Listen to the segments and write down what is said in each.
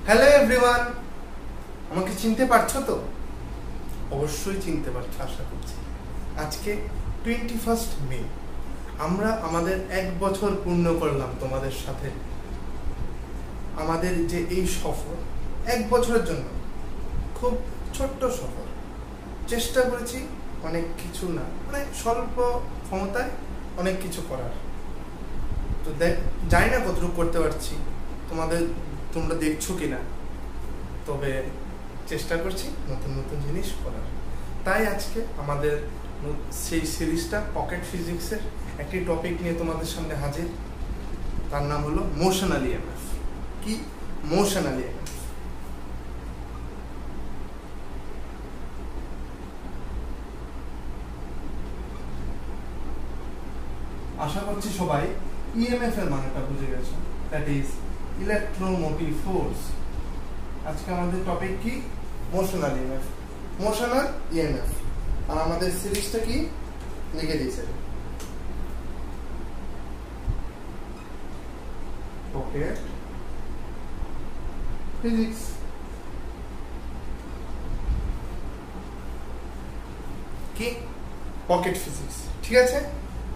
Hello everyone, আমাকে চিনতে পারছো তো? অবশ্যই চিনতে পারছো আশা করছি। আজকে 21 মে, আমরা আমাদের 1 বছর পূর্ণ করলাম তোমাদের সাথে। আমাদের যে এই সফর 1 বছরের জন্য খুব ছোট্ট সফর, চেষ্টা করেছি অনেক কিছু না, মানে স্বল্প ক্ষমতায় অনেক কিছু করার। তো জানি না কতটুকু করতে পারছি, তোমরা দেখছো কিনা, তবে চেষ্টা করছি নতুন নতুন জিনিস করার। তাই আজকে আমাদের সেই সিরিজটা পকেট ফিজিক্সের একটি টপিক নিয়ে তোমাদের সামনে হাজির। তার নাম হলো মোশনাল ইএমএফ। কি মোশনাল ইএমএফ? আশা করছি সবাই ইএমএফ এর মানেটা বুঝে গেছো, দ্যাট ইজ ইলেকট্রোমোটিভ ফোর্স। আজকে আমাদের টপিক কি? Motional EMF. Motional EMF. আর আমাদের সিরিজটা কি লিখে দিয়েছে, পকেট ফিজিক্স। কি পকেট ফিজিক্স, ঠিক আছে।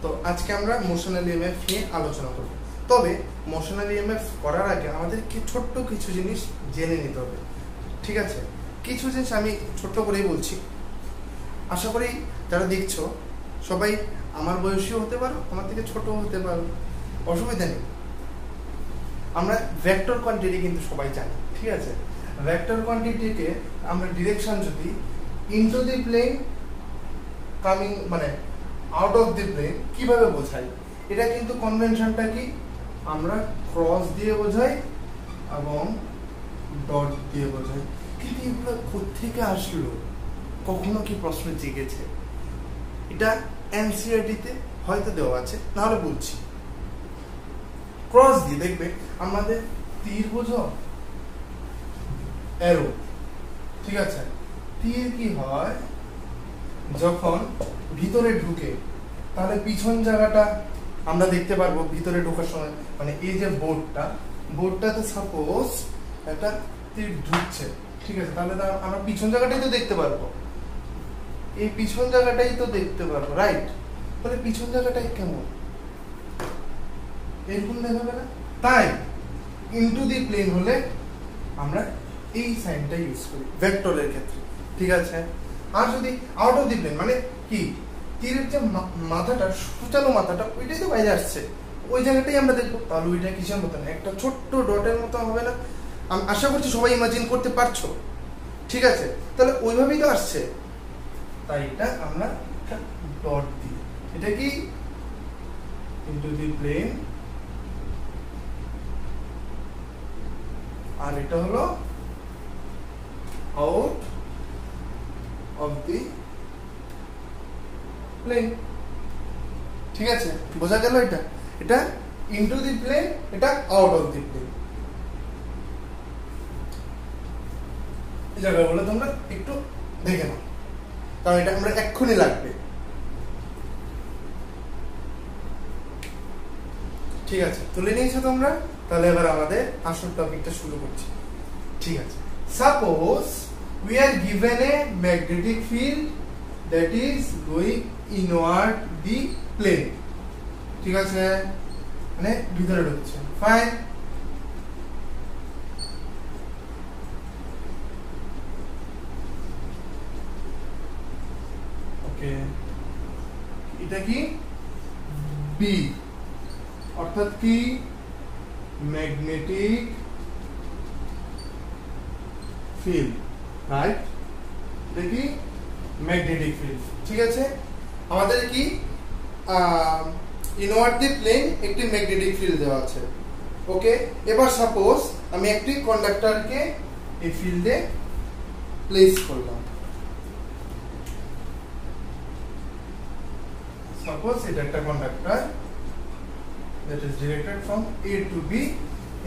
তো আজকে আমরা মোশনাল ইএমএফ নিয়ে আলোচনা করব। তবে মোশনাল ইএমএফ করার আগে আমাদের কি ছোট্ট কিছু জিনিস জেনে নিতে হবে, ঠিক আছে। কিছু জিনিস আমি ছোট্ট করেই বলছি। আশা করি যারা দেখছো সবাই আমার বয়সীও হতে পারো, আমার থেকে ছোট হতে পারো, অসুবিধা নেই। আমরা ভেক্টর কোয়ান্টিটি কিন্তু সবাই জানি, ঠিক আছে। ভেক্টর কোয়ান্টিটিকে আমরা ডিরেকশন যদি ইনটু দি প্লেন কামিং, মানে আউট অফ দি প্লেন কিভাবে বোঝাই, এটা কিন্তু কনভেনশনটা কি, আমরা ক্রস দিয়ে বোঝাই এবং ডট দিয়ে বোঝাই। কিন্তু এগুলো কোত্থেকে আসলো, কখনো কি প্রশ্ন জেগেছে? এটা এনসিইআরটি-তে হয়তো দেওয়া আছে, নাহলে বলছি। ক্রস দিয়ে দেখবে আমাদের তীর বোঝো, অ্যারো, ঠিক আছে। তীর কি হয় যখন ভিতরে ঢুকে, তাহলে পিছন জায়গাটা আমরা দেখতে পারবো ভিতরে ঢোকার সময়। মানে এই যে বোর্ডটাতে সাপোজ একটা তীর ঢুকছে, ঠিক আছে, তাহলে আমরা পিছন জায়গাটাই তো দেখতে পারবো, এই পিছন জায়গাটাই তো দেখতে পারবো, রাইট। তাহলে পিছন জায়গাটাই কেমন, এরকম দেখাবে না? তাই ইনটু দি প্লেন হলে আমরা এই সাইনটা ইউজ করি ভেক্টরের ক্ষেত্রে, ঠিক আছে। আর যদি আউট অফ দি প্লেন, মানে কি তীরের যে মাথাটা, সুচালো মাথাটা, ওইটাই তো বাইরে আসছে, ওই জায়গাটাই আমরা দেখবো। তাহলে ওইটা কিসের মতো না, একটা ছোট্ট ডটের মতো হবে না? আমি আশা করছি সবাই ইমাজিন করতে পারছো, ঠিক আছে। তাহলে ওইভাবেই তো আসছে, তাই এটা আমরা ডট দিই। এটা কি ইনটু দি প্লেন, আর এটা হলো আউট অফ দি প্লেন, ঠিক আছে। বোঝা গেল? এটা ইনটু দি প্লেন, এটা আউট অফ দি প্লেন। এই জায়গাগুলো তোমরা একটু দেখে নাও, কারণ এটা আমরা এক্ষুনি লাগবে, ঠিক আছে। তুলে নিয়েছো তোমরা? তাহলে এবার আমাদের আসল টপিকটা শুরু করছি, ঠিক আছে। Suppose we are given a magnetic field that is going inward the plane, ঠিক আছে, মানে ভিতরে ঢুকছে, ফাইন। ওকে, এটা কি বি, অর্থাৎ কি ম্যাগনেটিক ফিল্ড, রাইট। এটা কি ম্যাগনেটিক ফিল্ড, ঠিক আছে। আমাদের কি ইনওয়ার্ড দি প্লেন একটি ম্যাগনেটিক ফিল্ড দেওয়া আছে, ওকে। এবার সাপোজ আমি একটি কন্ডাক্টরকে এই ফিল্ডে প্লেস করলাম। সাপোজ এটা একটা conductor that is directed from A to B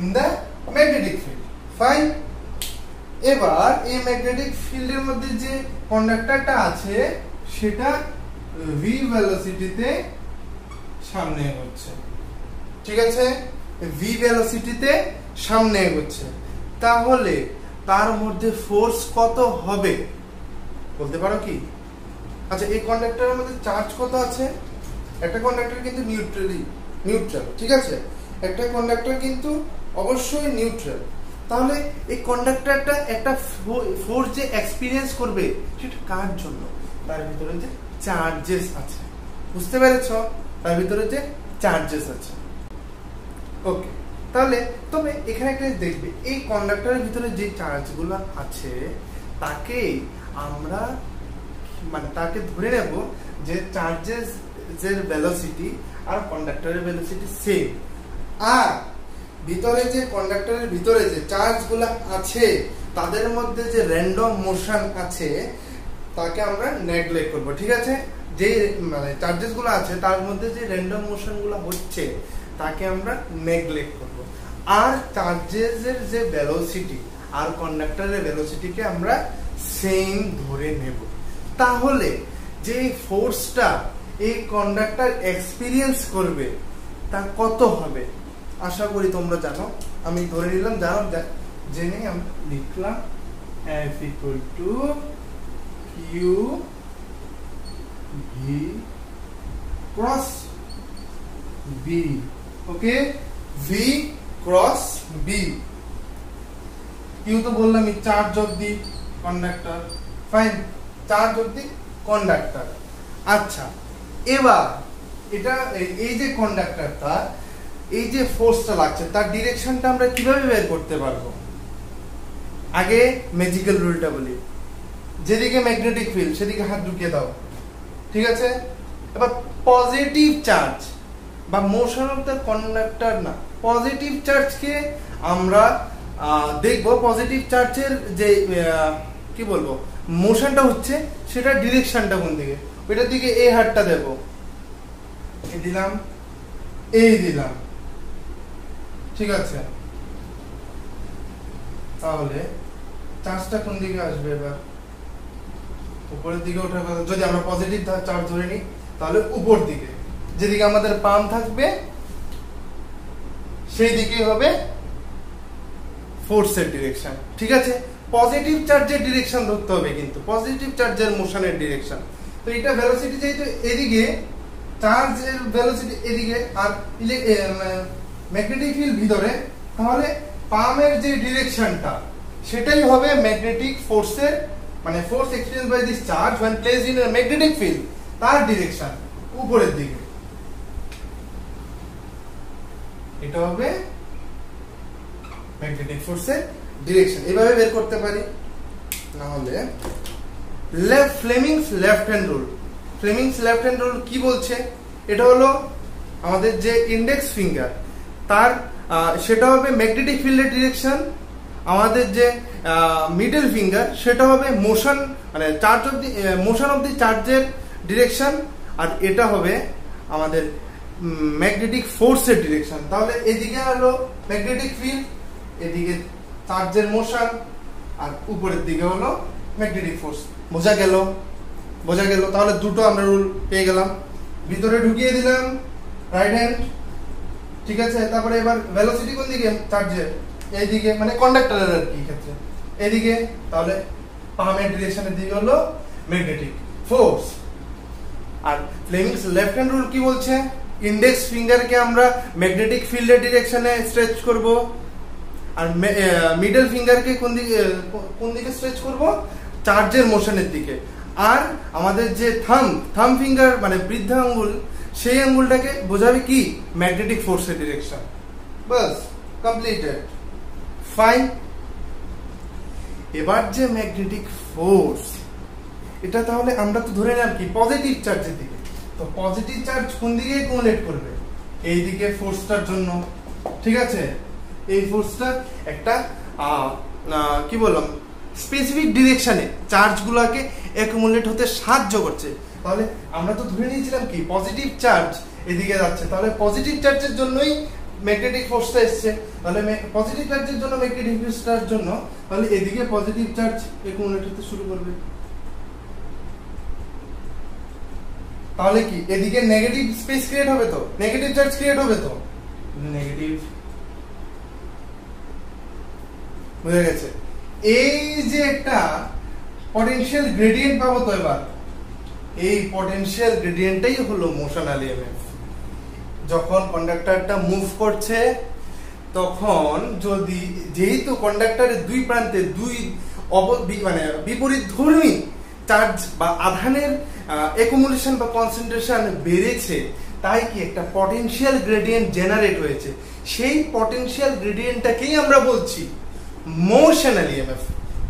in the magnetic field, fine. এবার এই ম্যাগনেটিক ফিল্ডের মধ্যে যে কন্ডাক্টরটা আছে সেটা v ভেলোসিটিতে সামনে এগোচ্ছে, ঠিক আছে। v ভেলোসিটিতে সামনে এগোচ্ছে। তাহলে তার মধ্যে ফোর্স কত হবে বলতে পারো কি? আচ্ছা, এই কন্ডাক্টরের মধ্যে চার্জ কত আছে? একটা কন্ডাক্টর কিন্তু নিউট্রাল, ঠিক আছে, একটা কন্ডাক্টর কিন্তু অবশ্যই নিউট্রাল। তাহলে এই কন্ডাক্টরটা একটা ফোর্স যে এক্সপেরিয়েন্স করবে সেটা কার জন্য? তার ভিতরে যে চার্জেস আছে, বুঝতে পেরেছো? তার ভিতরে যে চার্জেস আছে। ওকে, তাহলে তবে এখানে একটা দেখবে, এই কন্ডাক্টরের ভিতরে যে চার্জগুলো আছে তাকে আমরা মানে তাকে ধরে নেব যে চার্জেস এর ভেলোসিটি আর কন্ডাক্টরের ভেলোসিটি সেম। আর ভিতরে যে কন্ডাক্টরের ভিতরে যে চার্জগুলো আছে তাদের মধ্যে যে র্যান্ডম মোশন আছে তাকে আমরা নেগলেক্ট করব, ঠিক আছে? যে মানে চার্জেস গুলো আছে তার মধ্যে যে র্যান্ডম মোশন গুলো হচ্ছে তাকে আমরা নেগলেক্ট করব। আর চার্জেস এর যে ভেলোসিটি আর কন্ডাক্টরের ভেলোসিটিকে আমরা সেম ধরে নেব। তাহলে যে ফোর্সটা এই কন্ডাক্টর এক্সপেরিয়েন্স করবে তা কত হবে? আশা করি তোমরা জানো, আমি ধরে নিলাম জানো, জেনে আমি লিখলাম F equal to Q V cross B, okay, V cross B। Q তো বললাম charge of the conductor, fine, charge of the conductor. আচ্ছা, এবার এটা এই যে কন্ডাক্টরটা এই যে ফোর্সটা লাগছে তার ডিরেকশনটা আমরা কিভাবে বের করতে পারবো? আগে ম্যাজিক্যাল রুলটা বলি, যেদিকে ম্যাগনেটিক ফিল্ড সেদিকে হাত ঢুকিয়ে দাও, ঠিক আছে? এবার পজিটিভ চার্জ বা মোশন অফ দ্য কন্ডাক্টর, না পজিটিভ চার্জকে আমরা দেখব পজিটিভ চার্জের যে কি বলবো মোশনটা হচ্ছে সেটা ডিরেকশনটা কোন দিকে, ওইটার দিকে এই হাতটা দেব, এই দিলাম, এই দিলাম, ঠিক আছে? তাহলে চার্জটা কোন দিকে আসবে? এবার উপরের দিকে ওঠার কথা। যদি আমরা পজিটিভ চার্জ ধরে নিই তাহলে উপর দিকে, যেদিকে আমাদের পাম থাকবে সেই দিকে হবে ফোর্সের ডিরেকশন, ঠিক আছে? পজিটিভ চার্জের ডিরেকশন ধরতে হবে, কিন্তু পজিটিভ চার্জের মোশনের ডিরেকশন। তো এটা ভেলোসিটি যেহেতু এদিকে, চার্জের ভেলোসিটি এদিকে, আর ম্যাগনেটিক ফিল্ড ভিতরে, তাহলে পামের যে ডিরেকশনটা সেটাই হবে ম্যাগনেটিক ফোর্সের, মানে force experience by this charge when placed in a magnetic field, তার ডিরেকশন উপরের দিকে। এটা হবে ম্যাগনেটিক ফোর্সের ডিরেকশন। এভাবে বের করতে পারি। না হলে Fleming's left hand rule. Fleming's left hand rule কি বলছে? এটা হলো আমাদের যে ইন্ডেক্স ফিঙ্গার তার সেটা হবে ম্যাগনেটিক ফিল্ডের ডিরেকশন, আমাদের যে মিডল ফিঙ্গার সেটা হবে মোশন মানে charge of the motion of দি চার্জের ডিরেকশন, আর এটা হবে আমাদের ম্যাগনেটিক ফোর্সের ডিরেকশন। তাহলে এদিকে হলো ম্যাগনেটিক ফিল্ড, এদিকে চার্জের মোশন, আর উপরের দিকে হলো ম্যাগনেটিক ফোর্স। বোঝা গেল? বোঝা গেল? তাহলে দুটো আমরা রুল পেয়ে গেলাম। ভিতরে ঢুকিয়ে দিলাম রাইট হ্যান্ড, ঠিক আছে? তারপরে এবার ভেলোসিটি কোন দিকে? চার্জের এইদিকে, মানে কন্ডাক্টরের আর কি ক্ষেত্রে এদিকে, তাহলে পামের ডিরেকশনের দিকে হলো ম্যাগনেটিক ফোর্স। আর ফ্লেমিংস লেফট হ্যান্ড রুল কি বলছে? ইন্ডেক্স ফিঙ্গারকে আমরা ম্যাগনেটিক ফিল্ডের ডিরেকশনে স্ট্রেচ করব, আর মিডল ফিঙ্গারকে কোন দিকে স্ট্রেচ করব? চার্জের মোশনের দিকে। আর আমাদের যে থাম ফিঙ্গার মানে বৃদ্ধ আঙ্গুল, সেই আঙ্গুলটাকে বোঝাবে কি? ম্যাগনেটিক ফোর্সের ডিরেকশন। বাস, কমপ্লিটেড, ফাইন। এবার যে ম্যাগনেটিক ফোর্স, এটা তাহলে আমরা তো ধরে নিলাম কি? পজিটিভ চার্জের দিকে। তো পজিটিভ চার্জ কোন দিকে অ্যাকুমুলেট করবে? এই দিকে ফোর্সটার জন্য, ঠিক আছে? এই ফোর্সটা একটা কি বললাম স্পেসিফিক ডিরেকশনে চার্জগুলোকে অ্যাকুমুলেট হতে সাহায্য করছে। তাহলে আমরা তো ধরে নিয়েছিলাম কি? পজিটিভ চার্জ এদিকে যাচ্ছে, তাহলে পজিটিভ চার্জের জন্যই ম্যাগনেটিক ফোর্সটা এসছে। তাহলে পজিটিভ চার্জের জন্য ম্যাগনেটিক ফোর্সটার জন্য তাহলে এদিকে পজিটিভ চার্জ অ্যাকুমুলেট হতে শুরু করবে। তাহলে কি এদিকে নেগেটিভ স্পেস ক্রিয়েট হবে, তো নেগেটিভ চার্জ ক্রিয়েট হবে, তো নেগেটিভ বুঝে গেছে? এই যে একটা পটেনশিয়াল গ্রেডিয়েন্ট পাবো তো এবার, এই পটেনশিয়াল গ্রেডিয়েন্টটাই হলো মোশনাল ইএমএফ। যখন কন্ডাক্টরটা মুভ করছে তখন যদি, যেহেতু কন্ডাক্টরের দুই প্রান্তে দুই মানে বিপরীত ধর্মী চার্জ বা আধানের অ্যাকুমুলেশন বা কনসেন্ট্রেশন বেড়েছে, তাই কি একটা পটেনশিয়াল গ্রেডিয়েন্ট জেনারেট হয়েছে। সেই পটেনশিয়াল গ্রেডিয়েন্টটাকেই আমরা বলছি মোশনাল ইএমএফ।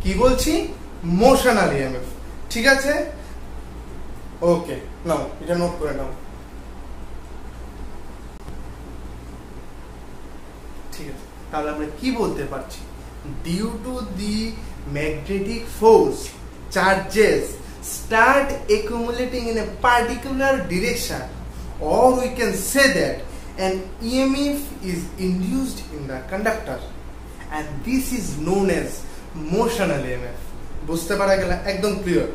কি বলছি? Motional EMF. ঠিক আছে? ওকে, নাও এটা নোট করে নাও। ঠিক আছে, তাহলে আমরা কি বলতে পারছি? Due to the magnetic force, charges start accumulating in a particular direction, or we can say that an EMF is induced in the conductor, and this is known as motional EMF. বুঝতে পারা গেল? একদম clear.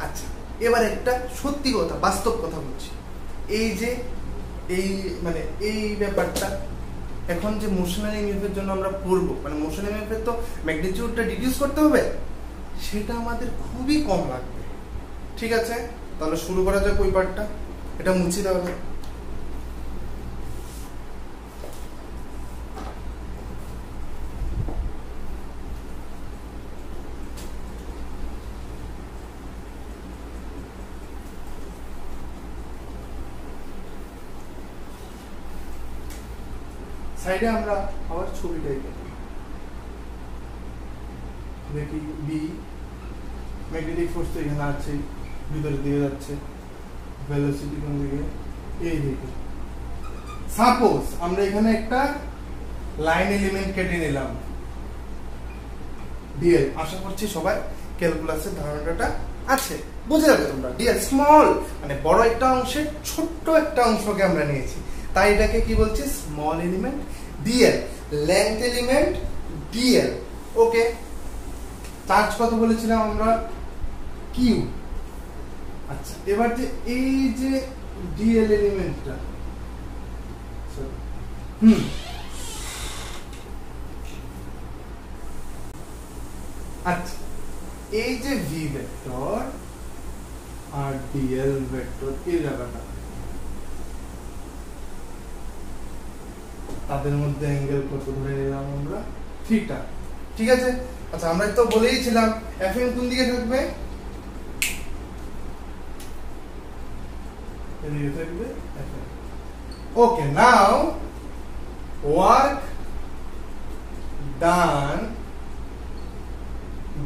আচ্ছা, এবার একটা সত্যি কথা, বাস্তব কথা বলছি। এই যে মানে এই ব্যাপারটা এখন যে মোশনাল ইএমএফ এর জন্য আমরা পড়বো, মানে মোশনাল ইএমএফ এর তো ম্যাগনিটিউডটা ডিডিউস করতে হবে, সেটা আমাদের খুবই কম লাগবে। ঠিক আছে, তাহলে শুরু করা যাক ওই পার্টটা। এটা মুছে দেওয়া যাক। সাইডে আমরা আবার ছবিটাই দেখি। বি ম্যাগনেটিক ফোর্স তো এখানে আছে, ভিতরে দিয়ে যাচ্ছে, ভেলোসিটি কোন দিকে? এই দিকে। সাপোজ আমরা এখানে একটা লাইন এলিমেন্ট কেটে নিলাম ডিএল। আশা করছি সবাই ক্যালকুলাসের ধারণাটা আছে, বুঝে যাবে তোমরা। ডিএল স্মল মানে বড় একটা অংশের ছোট্ট একটা অংশকে আমরা নিয়েছি, তাই এটাকে কি বলছি? Small element dl. Length element dl. Okay, charge কত বলেছিলাম আমরা? কিউ। আচ্ছা, এবার যে এই যে ডিএল এলিমেন্টটা, আচ্ছা এই যে ভি ভেক্টর আর ডিএল ভেক্টর, এই জায়গাটা তাদের মধ্যে অ্যাঙ্গেল কত ধরে নিলাম আমরা? থিটা। ঠিক আছে। আচ্ছা, আমরা তো বলেইছিলাম এফএম কোন দিকে থাকবে? এদিকে থাকবে FM. Okay, now work done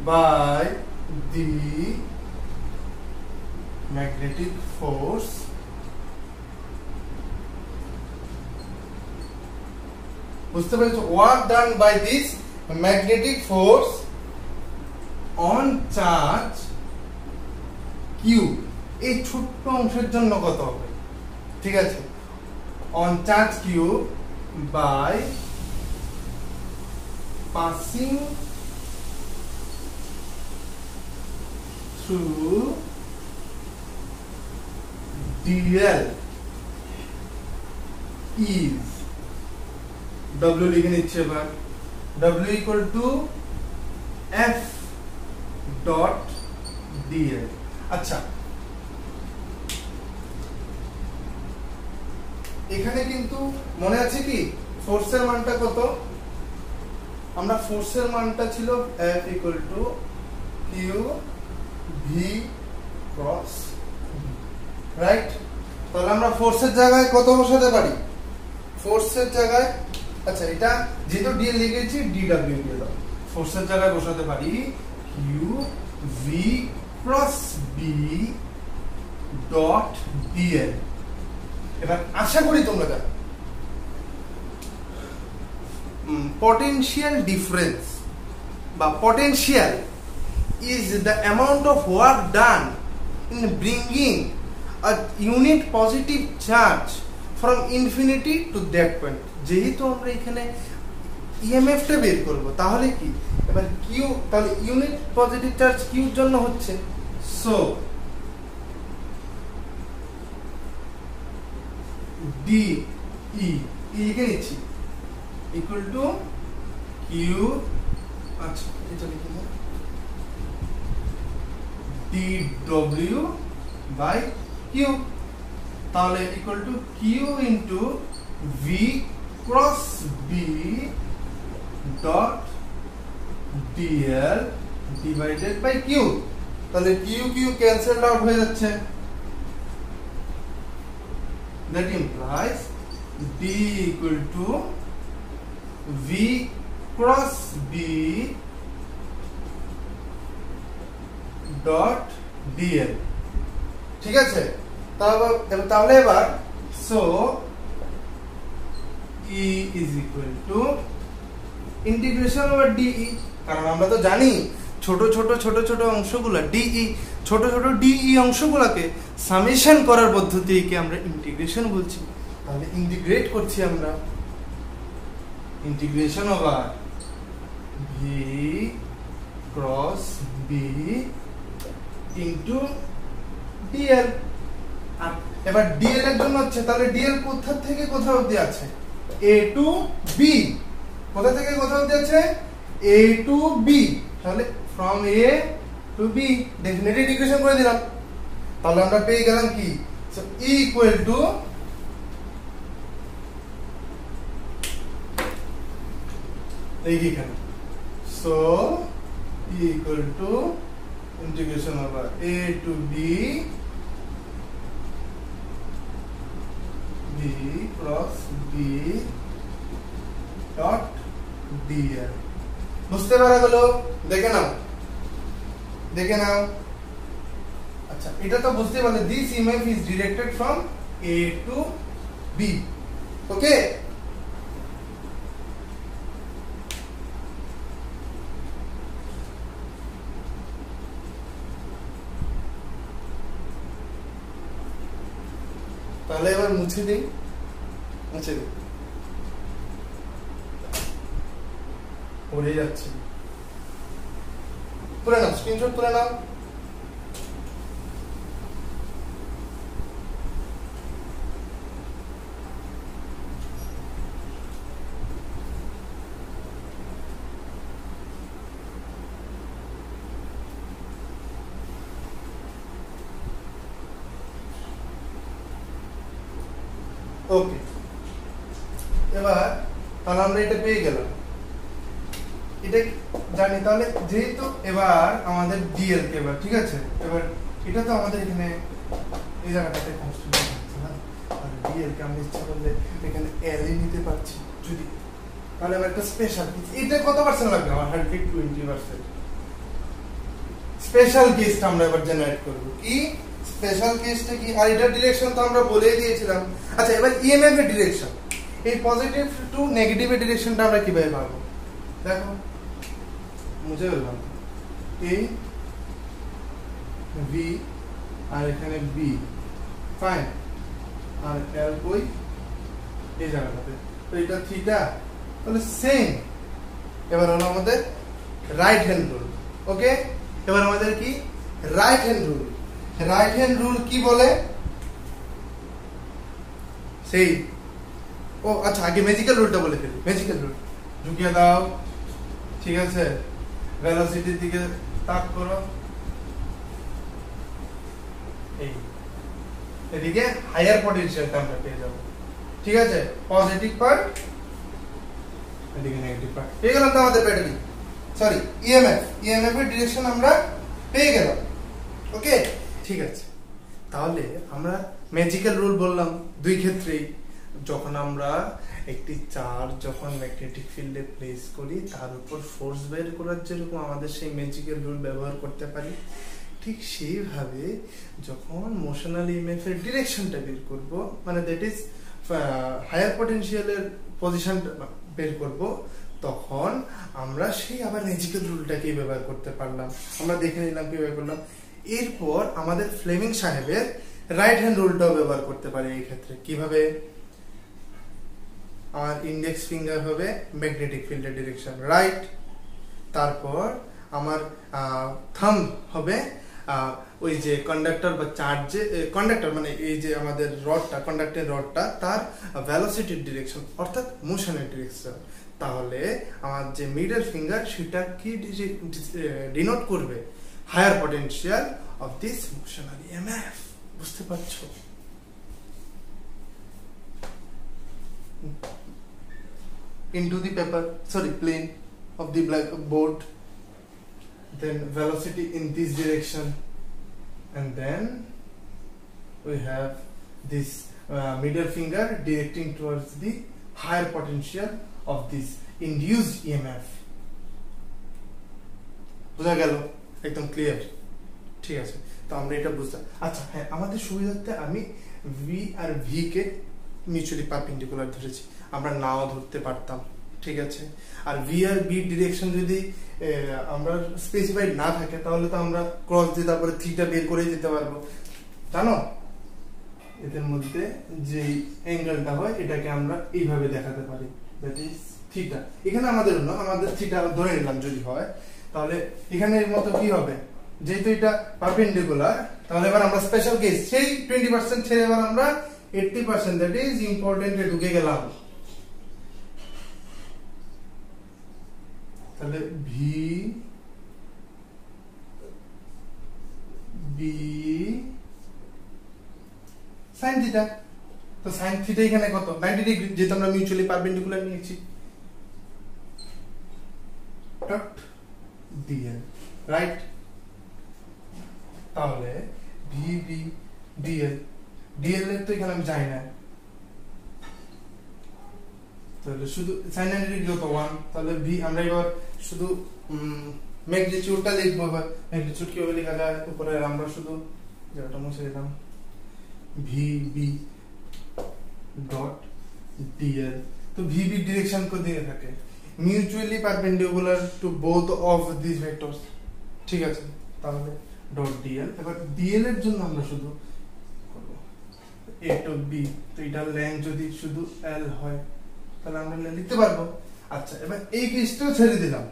by the magnetic force বুঝতে পেরেছো? Work done by this magnetic force on charge q, এই ছোট্ট অংশের জন্য কত হবে? ঠিক আছে, on charge q by passing through dl is, W লিখে নিচ্ছে এবার, W equal to F dot dl. আচ্ছা, এখানে কিন্তু মনে আছে কি ফোর্সের মানটা কত? আমরা ফোর্সের মানটা ছিল F equal to q v cross, right? তাহলে আমরা ফোর্সের জায়গায় কত বসাতে পারি? ফোর্সের জায়গায়, আচ্ছা এটা যেহেতু ডিএল লিখেছি ডিডব্লিউ দিয়ে দাও, ফোর্সের জায়গায় বসাতে পারি q v cross b dot dl. এবার আশা করি তোমরা জানো potential difference বা potential is the amount of work done in bringing a unit positive charge from infinity to that point। যেহেতু আমরা এখানে ইএমএফ টা বের করব, তাহলে কি এবার কিউ, তাহলে ইউনিট পজিটিভ চার্জ কিউ এর জন্য হচ্ছে, সো ডি ই লিখে নিচ্ছি ইকুয়াল টু কিউ আচ্ছা এটা লিখে দাও dw বাই কিউ, তাহলে equal to q into v cross b dot dl divided by q. তাহলে কিউ কিউ ক্যান্সেল আউট হয়ে যাচ্ছে, that implies d equal to v cross b dot dl। ঠিক আছে, তাহলে এবার so e is equal to integration over dE, কারণ আমরা তো জানি ছোট ছোট ছোট ছোট অংশগুলো dE, ছোট ছোট dE অংশগুলোকে সামেশন করার পদ্ধতিকে আমরা ইন্টিগ্রেশন বলছি। তাহলে ইন্টিগ্রেট করছি আমরা, integration over v cross b into dl। আর এবার dl এর জন্য হচ্ছে, তাহলে dl কোথা থেকে কোথা অবধি আছে? a টু b, কোথা থেকে কোথা অবধি আছে? a টু b, তাহলে from a to b definitely equation করে দিলাম। তাহলে আমরা পেয়ে গেলাম কি, সো e ইকুয়াল টু এইখানে, so e equal two integration over a to b b cross b dot dl। বুঝতে পারা গেল? দেখে নাও দেখে নাও। আচ্ছা এটা তো বুঝতে পারলে this image is directed from a to b, ওকে। তাহলে এবার মুছে দিই, মুছে দিই, পড়ে যাচ্ছে। তুলে নাও, স্ক্রিনশট তুলে নাও। ওকে, এবার তাহলে আমরা এটা পেয়ে গেলাম, এটা জানি। তাহলে যেহেতু এবার আমাদের ডিএল কে, এবার ঠিক আছে, এবার এটা তো আমাদের এখানে এই জায়গাটাতে কনস্ট্যান্ট আছে না, আর ডিএল কে আমরা ইচ্ছা করলে এখানে এল ই নিতে পারছি যদি। তাহলে এবার একটা স্পেশাল কেস, এটা কত পার্সেন্ট লাগবে? আমার 120%। স্পেশাল কেসটা আমরা এবার জেনারেট করব। কি স্পেশাল কেসটা কি? আর এটার ডিরেকশন তো আমরা বলেই দিয়েছিলাম। আচ্ছা এবার ইএমএফ এর ডিরেকশন, এই পজিটিভ টু নেগেটিভ এর ডিরেকশনটা আমরা কিভাবে পাবো? দেখো মুছে বললাম, এই ভি আর এখানে বি, ফাইন, আর এল কই এই জায়গাটাতে, তো এটা থিটা, তাহলে সেম। এবার হলো আমাদের রাইট হ্যান্ড রুল, ওকে। এবার আমাদের কি right hand rule, right hand rule কি বলে? সেই ও আচ্ছা আগে ম্যাজিক্যাল রুলটা বলে ফেলি। ম্যাজিক্যাল রুল ঢুকিয়ে দাও, ঠিক আছে, ভেলোসিটির দিকে তাক করো, এই এদিকে হায়ার পটেনশিয়ালটা আমরা পেয়ে যাব, ঠিক আছে, পজিটিভ পার্ট এদিকে নেগেটিভ পার্ট পেয়ে গেলাম। তো আমাদের ব্যাটারি সরি ইএমএফ এর ডিরেকশন আমরা পেয়ে গেলাম, ওকে ঠিক আছে। তাহলে আমরা ম্যাজিক্যাল রুল বললাম দুই ক্ষেত্রেই, যখন আমরা একটি চার্জ যখন ম্যাগনেটিক ফিল্ডে প্লেস করি তার উপর ফোর্স বের করার যেরকম আমাদের সেই ম্যাজিক্যাল রুল ব্যবহার করতে পারি, ঠিক সেইভাবে যখন মোশনাল ইএমএফ এর ডিরেকশনটা বের করব, মানে দ্যাট ইজ হায়ার পটেনশিয়ালের পজিশনটা বের করব, তখন আমরা সেই আবার ম্যাজিক্যাল রুলটাকে ব্যবহার করতে পারলাম। আমরা দেখে নিলাম কিভাবে করলাম। এরপর আমাদের ফ্লেমিং সাহেবের রাইট হ্যান্ড রুলটাও ব্যবহার করতে পারি এই ক্ষেত্রে। কিভাবে? আমার ইন্ডেক্স ফিঙ্গার হবে ম্যাগনেটিক ফিল্ডের ডিরেকশন রাইট, তারপর আমার থাম্ব হবে ওই যে কন্ডাক্টর বা চার্জে কন্ডাক্টর মানে এই যে আমাদের রডটা কন্ডাক্টের রডটা তার ভেলোসিটির ডিরেকশন অর্থাৎ মোশনের ডিরেকশন, তাহলে আমার যে মিডল ফিঙ্গার সেটা কি ডিনোট করবে? Higher potential of this motional EMF. বুঝতে পারছো? into the paper, sorry, plane of the blackboard, then velocity in this direction, and then we have this middle finger directing towards the higher potential of this induced EMF. বুঝা গেল? একদম clear? ঠিক আছে, তো আমরা এটা বুঝলাম। আচ্ছা হ্যাঁ, আমাদের সুবিধার্থে আমি ভি আর ভি কে মিউচুয়ালি পারপেন্ডিকুলার ধরেছি, আমরা নাও ধরতে পারতাম, ঠিক আছে। আর ভি আর বি ডিরেকশন যদি আমরা স্পেসিফাইড না থাকে তাহলে তো আমরা ক্রস দিয়ে তারপরে থিটা বের করে দিতে পারবো, জানো? এদের মধ্যে যে অ্যাঙ্গেলটা হয় এটাকে আমরা এইভাবে দেখাতে পারি, দ্যাট ইজ থিটা। এখানে আমাদের না, আমাদের থিটা ধরে নিলাম যদি হয়, তাহলে এখানে এর মতো কি হবে? যেহেতু এটা পারপেন্ডিকুলার, তাহলে এবার আমরা স্পেশাল কেস সেই 20% ছেড়ে এবার আমরা 80%, দ্যাট ইজ ইম্পর্টেন্টে ঢুকে গেলাম। তাহলে ভি বি সাইন থিটা, তো সাইন থিটা এখানে কত? 90 ডিগ্রি, যেহেতু আমরা মিউচুয়ালি পারপেন্ডিকুলার নিয়েছি। Dot DL, right? তাহলে ভি বি ডিএল, ডিএল এর তো এখানে আমি জানি না, তাহলে শুধু sin 90 ডিগ্রি তো 1, তাহলে ভি আমরা এবার শুধু ম্যাগনিটিউডটা লিখবো। এবার ম্যাগনিটিউড কিভাবে লেখা যায়? উপরে আমরা শুধু যেটা মুছে দিলাম, ভি বি ডট ডিএল। তো ভি বি ডিরেকশন কোন দিকে থাকে? Mutually perpendicular to both of this vectors, ঠিক আছে। তাহলে ডট ডিএল, এবার ডিএল এর জন্য আমরা শুধু করব এ টু বি, তো এটার লেন্থ যদি শুধু এল হয় তাহলে আমরা লিখতে পারবো। আচ্ছা, এবার এই কেসটাও ছেড়ে দিলাম,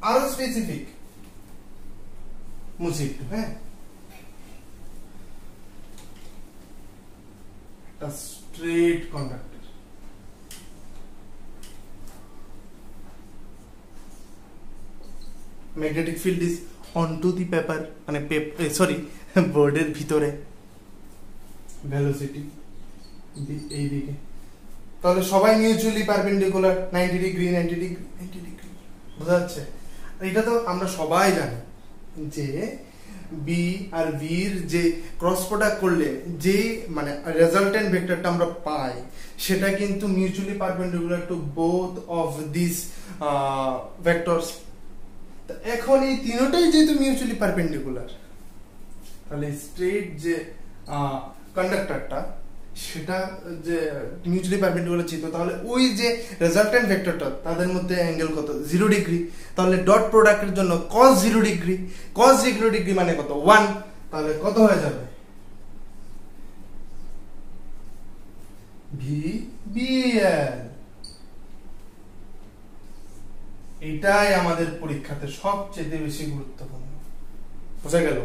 আরো স্পেসিফিক মুছে একটু, হ্যাঁ। একটা straight conductor, magnetic field is অনটু the paper, মানে সরি বোর্ডের ভিতরে, ভেলোসিটি এই দিকে, তাহলে সবাই mutually perpendicular 90 degree 90 degree 90 degree, বোঝা যাচ্ছে? এটা তো আমরা সবাই জানি যে বি আর ভি এর যে ক্রস প্রোডাক্ট করলে যে মানে রেজাল্টেন্ট ভেক্টরটা আমরা পাই সেটা কিন্তু mutually perpendicular to both of this vectors. এখন এই তিনটাই যেহেতু মিউচুয়ালি পারপেন্ডিকুলার, তাহলে স্ট্রেট যে কন্ডাক্টরটা সেটা যে মিউচুয়ালি পারপেন্ডিকুলার ছিল, তাহলে ওই যে রেজাল্টেন্ট ভেক্টরটা তাদের মধ্যে অ্যাঙ্গেল কত? 0 ডিগ্রি। তাহলে ডট প্রোডাক্টের জন্য cos 0 ডিগ্রি, cos 0 ডিগ্রি মানে কত? 1। তাহলে কত হয়ে যাবে? V b l. এটাই আমাদের পরীক্ষাতে সবচেয়ে বেশি গুরুত্বপূর্ণ, বোঝা গেল?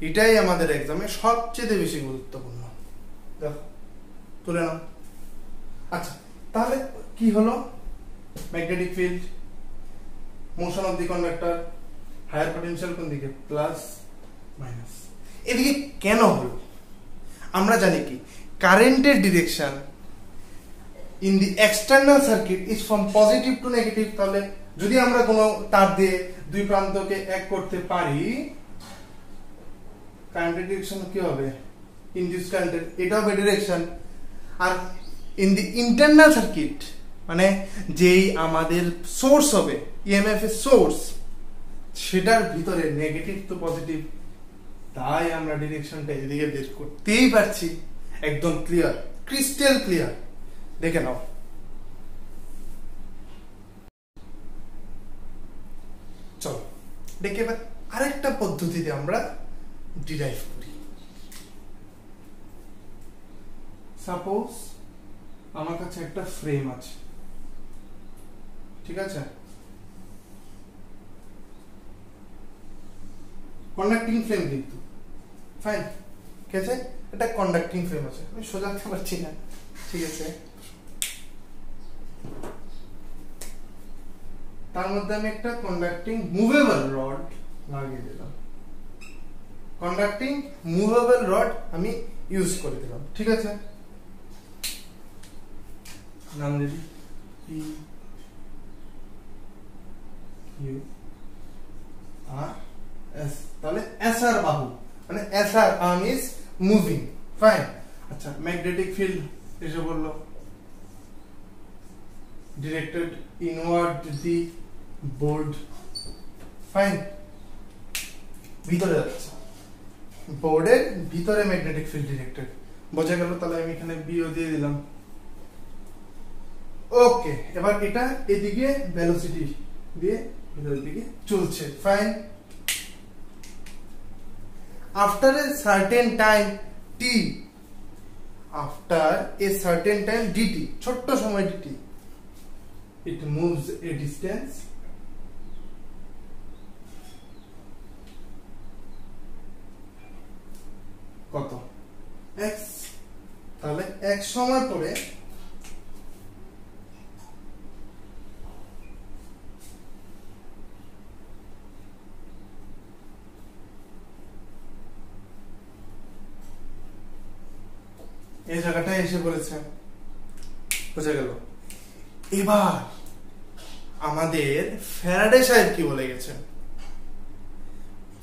এটাই আমাদের এক্সামে সবচেয়ে বেশি গুরুত্বপূর্ণ। দেখো তুলে নাও। আচ্ছা, তাহলে কি হলো? Magnetic field, motion of the conductor, higher potential কোন দিকে? Plus minus. এদিকে কেন হলো? আমরা জানি কি কারেন্টের direction in the external circuit is from positive to negative. তাহলে যদি আমরা কোনো তার দিয়ে দুই প্রান্তকে এক করতে পারি, কারেন্টের ডিরেকশন কি হবে? ইনডিউস কারেন্টের এটা হবে ডিরেকশন। আর ইন দি ইন্টারনাল সার্কিট মানে যেই আমাদের সোর্স হবে ইএমএফ এর সোর্স, সেটার ভিতরে নেগেটিভ তো পজিটিভ, তাই আমরা ডিরেকশনটা এদিকে বের করতেই পারছি। একদম ক্লিয়ার, ক্রিস্টাল ক্লিয়ার। দেখে নাও। চলো দেখে এবার আরেকটা পদ্ধতিতে আমরা ডিরাইভ করি। সাপোজ আমার কাছে একটা ফ্রেম আছে, ঠিক আছে? কন্ডাক্টিং ফ্রেম কিন্তু ফাইন, ঠিক আছে। এটা কন্ডাক্টিং ফ্রেম আছে, আমি সোজা আঁকতে পারছি না, ঠিক আছে। তার মধ্যে আমি একটা কন্ডাক্টিং মুভেবল রড লাগিয়ে দিলাম, কন্ডাক্টিং মুভেবল রড আমি ইউজ করে দিলাম, ঠিক আছে। নাম দিবি পি ইউ আর এস, তাহলে এসআর বাহু মানে SR arm is moving, fine. আচ্ছা, ম্যাগনেটিক ফিল্ড এসে বললো ডিরেক্টেড ইনওয়ার্ড দি বোর্ড, ফাইন। ভিতরে যাচ্ছে, বোর্ডের ভিতরে ম্যাগনেটিক ফিল্ড ডিরেক্টেড, বোঝা গেল। তাহলে আমি এখানে বিও দিয়ে দিলাম, ওকে। এবার এটা এদিকে ভেলোসিটি দিয়ে ভিতরের দিকে চলছে, fine. After a certain time t, after a certain time dt, ছোট্ট সময় dt, it moves a distance কত x, তাহলে x সময় পরে এই জায়গাটা এসে পড়েছে, বুঝা গেল। এবার আমাদের ফ্যারাডে সাহেব কি বলে গেছেন,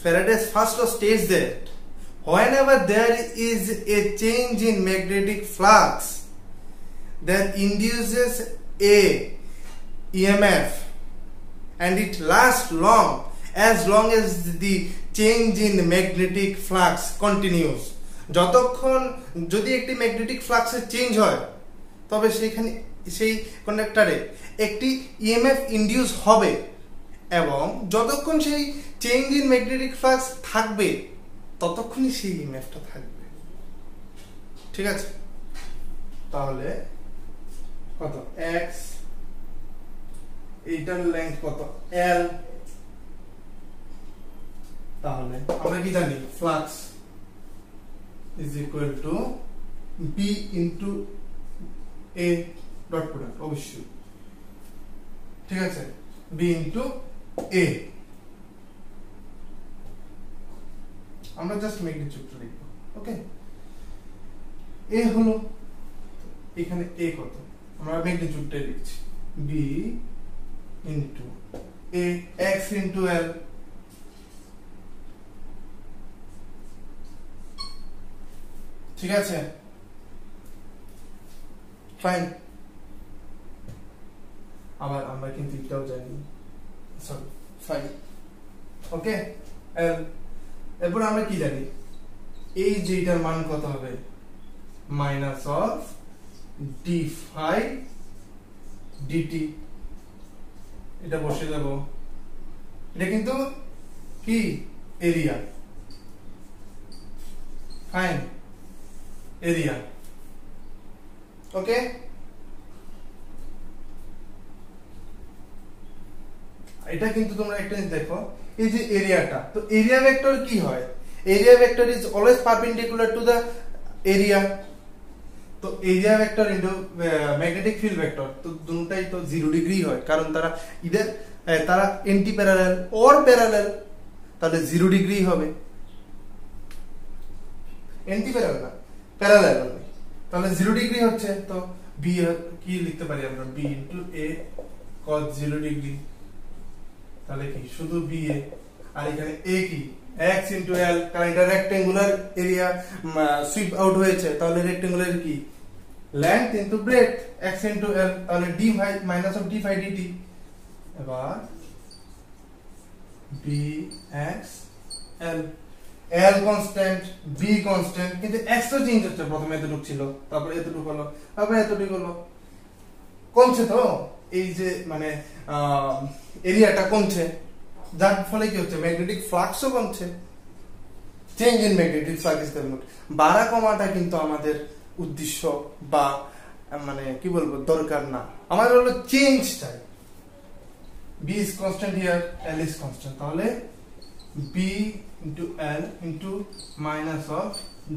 Faraday's first law states that whenever there is a change in magnetic flux that induces a EMF and it lasts as long as the change in magnetic flux continues, যতক্ষণ যদি একটি ম্যাগনেটিক ফ্লাক্সের change হয় তবে সেখানে সেই কন্ডাক্টরে একটি EMF induce হবে এবং যতক্ষণ সেই চেঞ্জ ইন ম্যাগনেটিক ফ্লাক্স থাকবে ততক্ষণই সেই ইএমএফটা থাকবে, ঠিক আছে। তাহলে কত x, এইটার লেন্থ কত l, তাহলে আমরা কি জানি flux is equal to b into a dot product, অবশ্যই, ঠিক আছে, b into a। আমরা জাস্ট ম্যাগনিটিউডটা লিখব, ওকে। a হলো এখানে a কত, আমরা ম্যাগনিটিউডটা লিখছি b into a, x into l, ঠিক আছে, ফাইন। আবার আমরা কিন্তু এটাও জানি, সরি, ফাইন, ওকে। এরপর আমরা কি জানি, এই যে এটার মান কত হবে, minus of d phi dt, এটা বসে দেব। এটা কিন্তু কি এরিয়া, ফাইন, এরিয়া, ওকে। এটা কিন্তু তোমরা একটা দেখো, এই যে এরিয়াটা, তো এরিয়া ভেক্টর কি হয়, area vector is always perpendicular to the area, তো area vector into magnetic field vector, তো দুটোটাই তো 0 ডিগ্রি হয়, কারণ তারা ইদার তারা এন্টি প্যারালাল অর প্যারালাল, তাহলে 0 ডিগ্রি হবে, এন্টি প্যারালাল না প্যারালাল হবে, তাহলে 0 ডিগ্রি হচ্ছে। তো বি কি লিখতে পারি আমরা, B into a cos 0 degree, তাহলে কি শুধু বি এ, আর এখানে এ কি x ইনটু l, কারণ এটা রেক্ট্যাঙ্গুলার এরিয়া সুইপ আউট হয়েছে, তাহলে রেক্ট্যাঙ্গুলার কি length into breadth x into l, তাহলে d phi minus of d phi dt। এবার b x l, l constant, b constant, কিন্তু x তো চেঞ্জ হচ্ছে, প্রথমে এতটুকু ছিল, তারপর এতটুকু হলো, তারপর এতটুকু হলো, কমছে তো এই যে মানে এরিয়াটা কমছে, যার ফলে কি হচ্ছে ম্যাগনেটিক ফ্লাক্সও কমছে, change in magnetic flux is the mode. বাড়া কমাটা কিন্তু আমাদের উদ্দেশ্য বা মানে কি বলবো দরকার না, আমাদের হলো চেঞ্জ চাই। b is constant here, l is constant, তাহলে b into l into minus of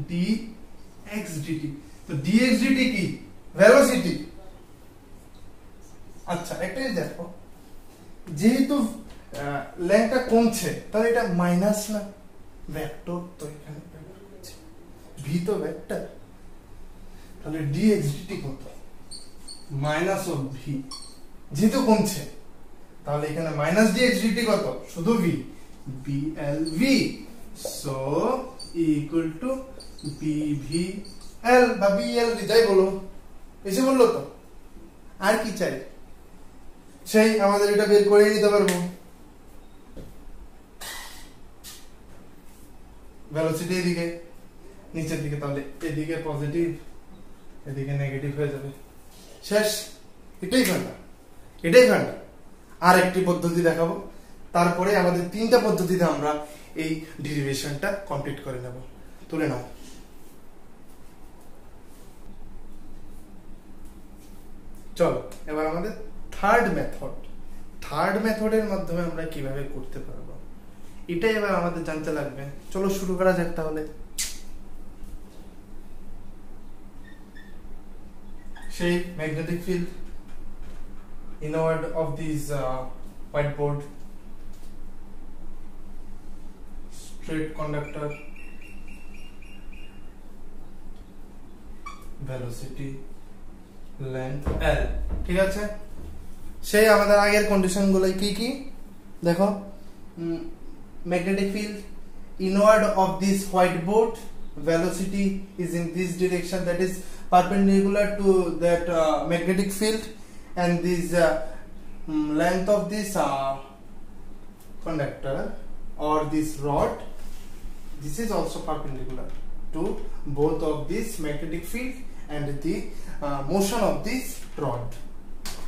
dx dt। তো dx dt কি ভেলোসিটি। আচ্ছা একটাই দেখো, যেহেতু লেন্থটা কমছে তাহলে এটা মাইনাস না ভেক্টর, তো এখানে v তো ভেক্টর, তাহলে dx dt কত মাইনাস অফ v, যেহেতু কমছে তাহলে এখানে মাইনাস dx dt কত শুধু v, blv, so equal two bvl বা bl যাই বলো, এসে বললো তো আর কি চাই, সেই আমাদের এটা বের করে নিতে পারবো। ভেলোসিটি এদিকে নিচের দিকে, তাহলে এদিকে পজিটিভ এদিকে নেগেটিভ হয়ে যাবে, শেষ। এটাই ফান্ডা, এটাই ফান্ডা। আর একটি পদ্ধতি দেখাবো, তারপরে আমাদের তিনটা পদ্ধতিতে আমরা এই ডেরিভেশনটা কমপ্লিট করে নেব। তুলে নাও। চলো এবার আমাদের থার্ড মেথডের মাধ্যমে আমরা কিভাবে করতে পারবো এটাই এবার আমাদের জানতে লাগবে। চলো শুরু করা যাক তাহলে। সেই magnetic field inward of this whiteboard, straight conductor, velocity, length L, ঠিক আছে। সেই আমাদের আগের কন্ডিশন গুলো কি কি দেখো, magnetic field inward of this whiteboard, velocity is in this direction, that is perpendicular to that magnetic field, and this length of this conductor or this rod, this is also perpendicular to both of this magnetic field and the motion of this rod,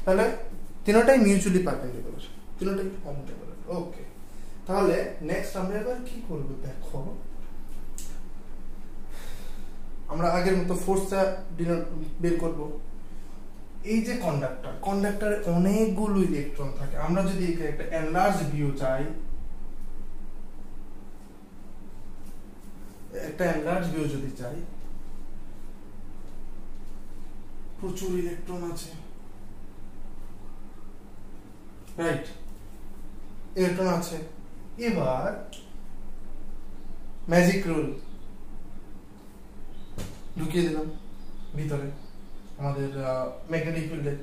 তাহলে তিনটাই mutually perpendicular, তিনটাই perpendicular. ওকে, তাহলে next আমরা এবার কি করব দেখো, আমরা আগের মতো ফোর্সটা বের করব। এই যে কন্ডাক্টরে অনেকগুলো ইলেকট্রন থাকে, আমরা যদি একটা এনলার্জ ভিউ চাই, প্রচুর ইলেকট্রন আছে, রাইট, ইলেকট্রন আছে। এবার ম্যাজিক রুল ঢুকিয়ে দিলাম ভিতরে আমাদের ম্যাগনেটিক ফিল্ডে।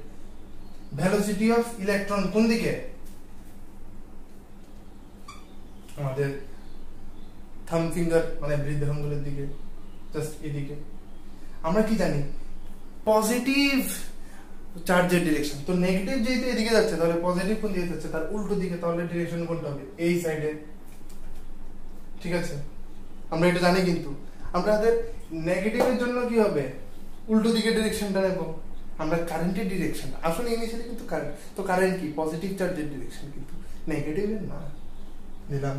ভেলোসিটি অফ ইলেকট্রন কোন দিকে, আমাদের থাম্ব ফিঙ্গার মানে বৃদ্ধ আঙ্গুলের দিকে, জাস্ট এদিকে। আমরা কি জানি পজিটিভ চার্জের ডিরেকশন, তো নেগেটিভ যেহেতু এদিকে যাচ্ছে তাহলে পজিটিভ কোন দিকে যাচ্ছে, তার উল্টো দিকে, তাহলে ডিরেকশন কোনটা হবে এই সাইডে, ঠিক আছে। আমরা এটা জানি, কিন্তু আমাদের নেগেটিভের জন্য কি হবে উল্টো দিকে ডিরেকশনটা নেব আমরা, কারেন্টের ডিরেকশন আসলে ইনিশিয়ালি কিন্তু কারেন্ট, তো কারেন্ট কি পজিটিভ চার্জের ডিরেকশন, কিন্তু নেগেটিভের না, দিলাম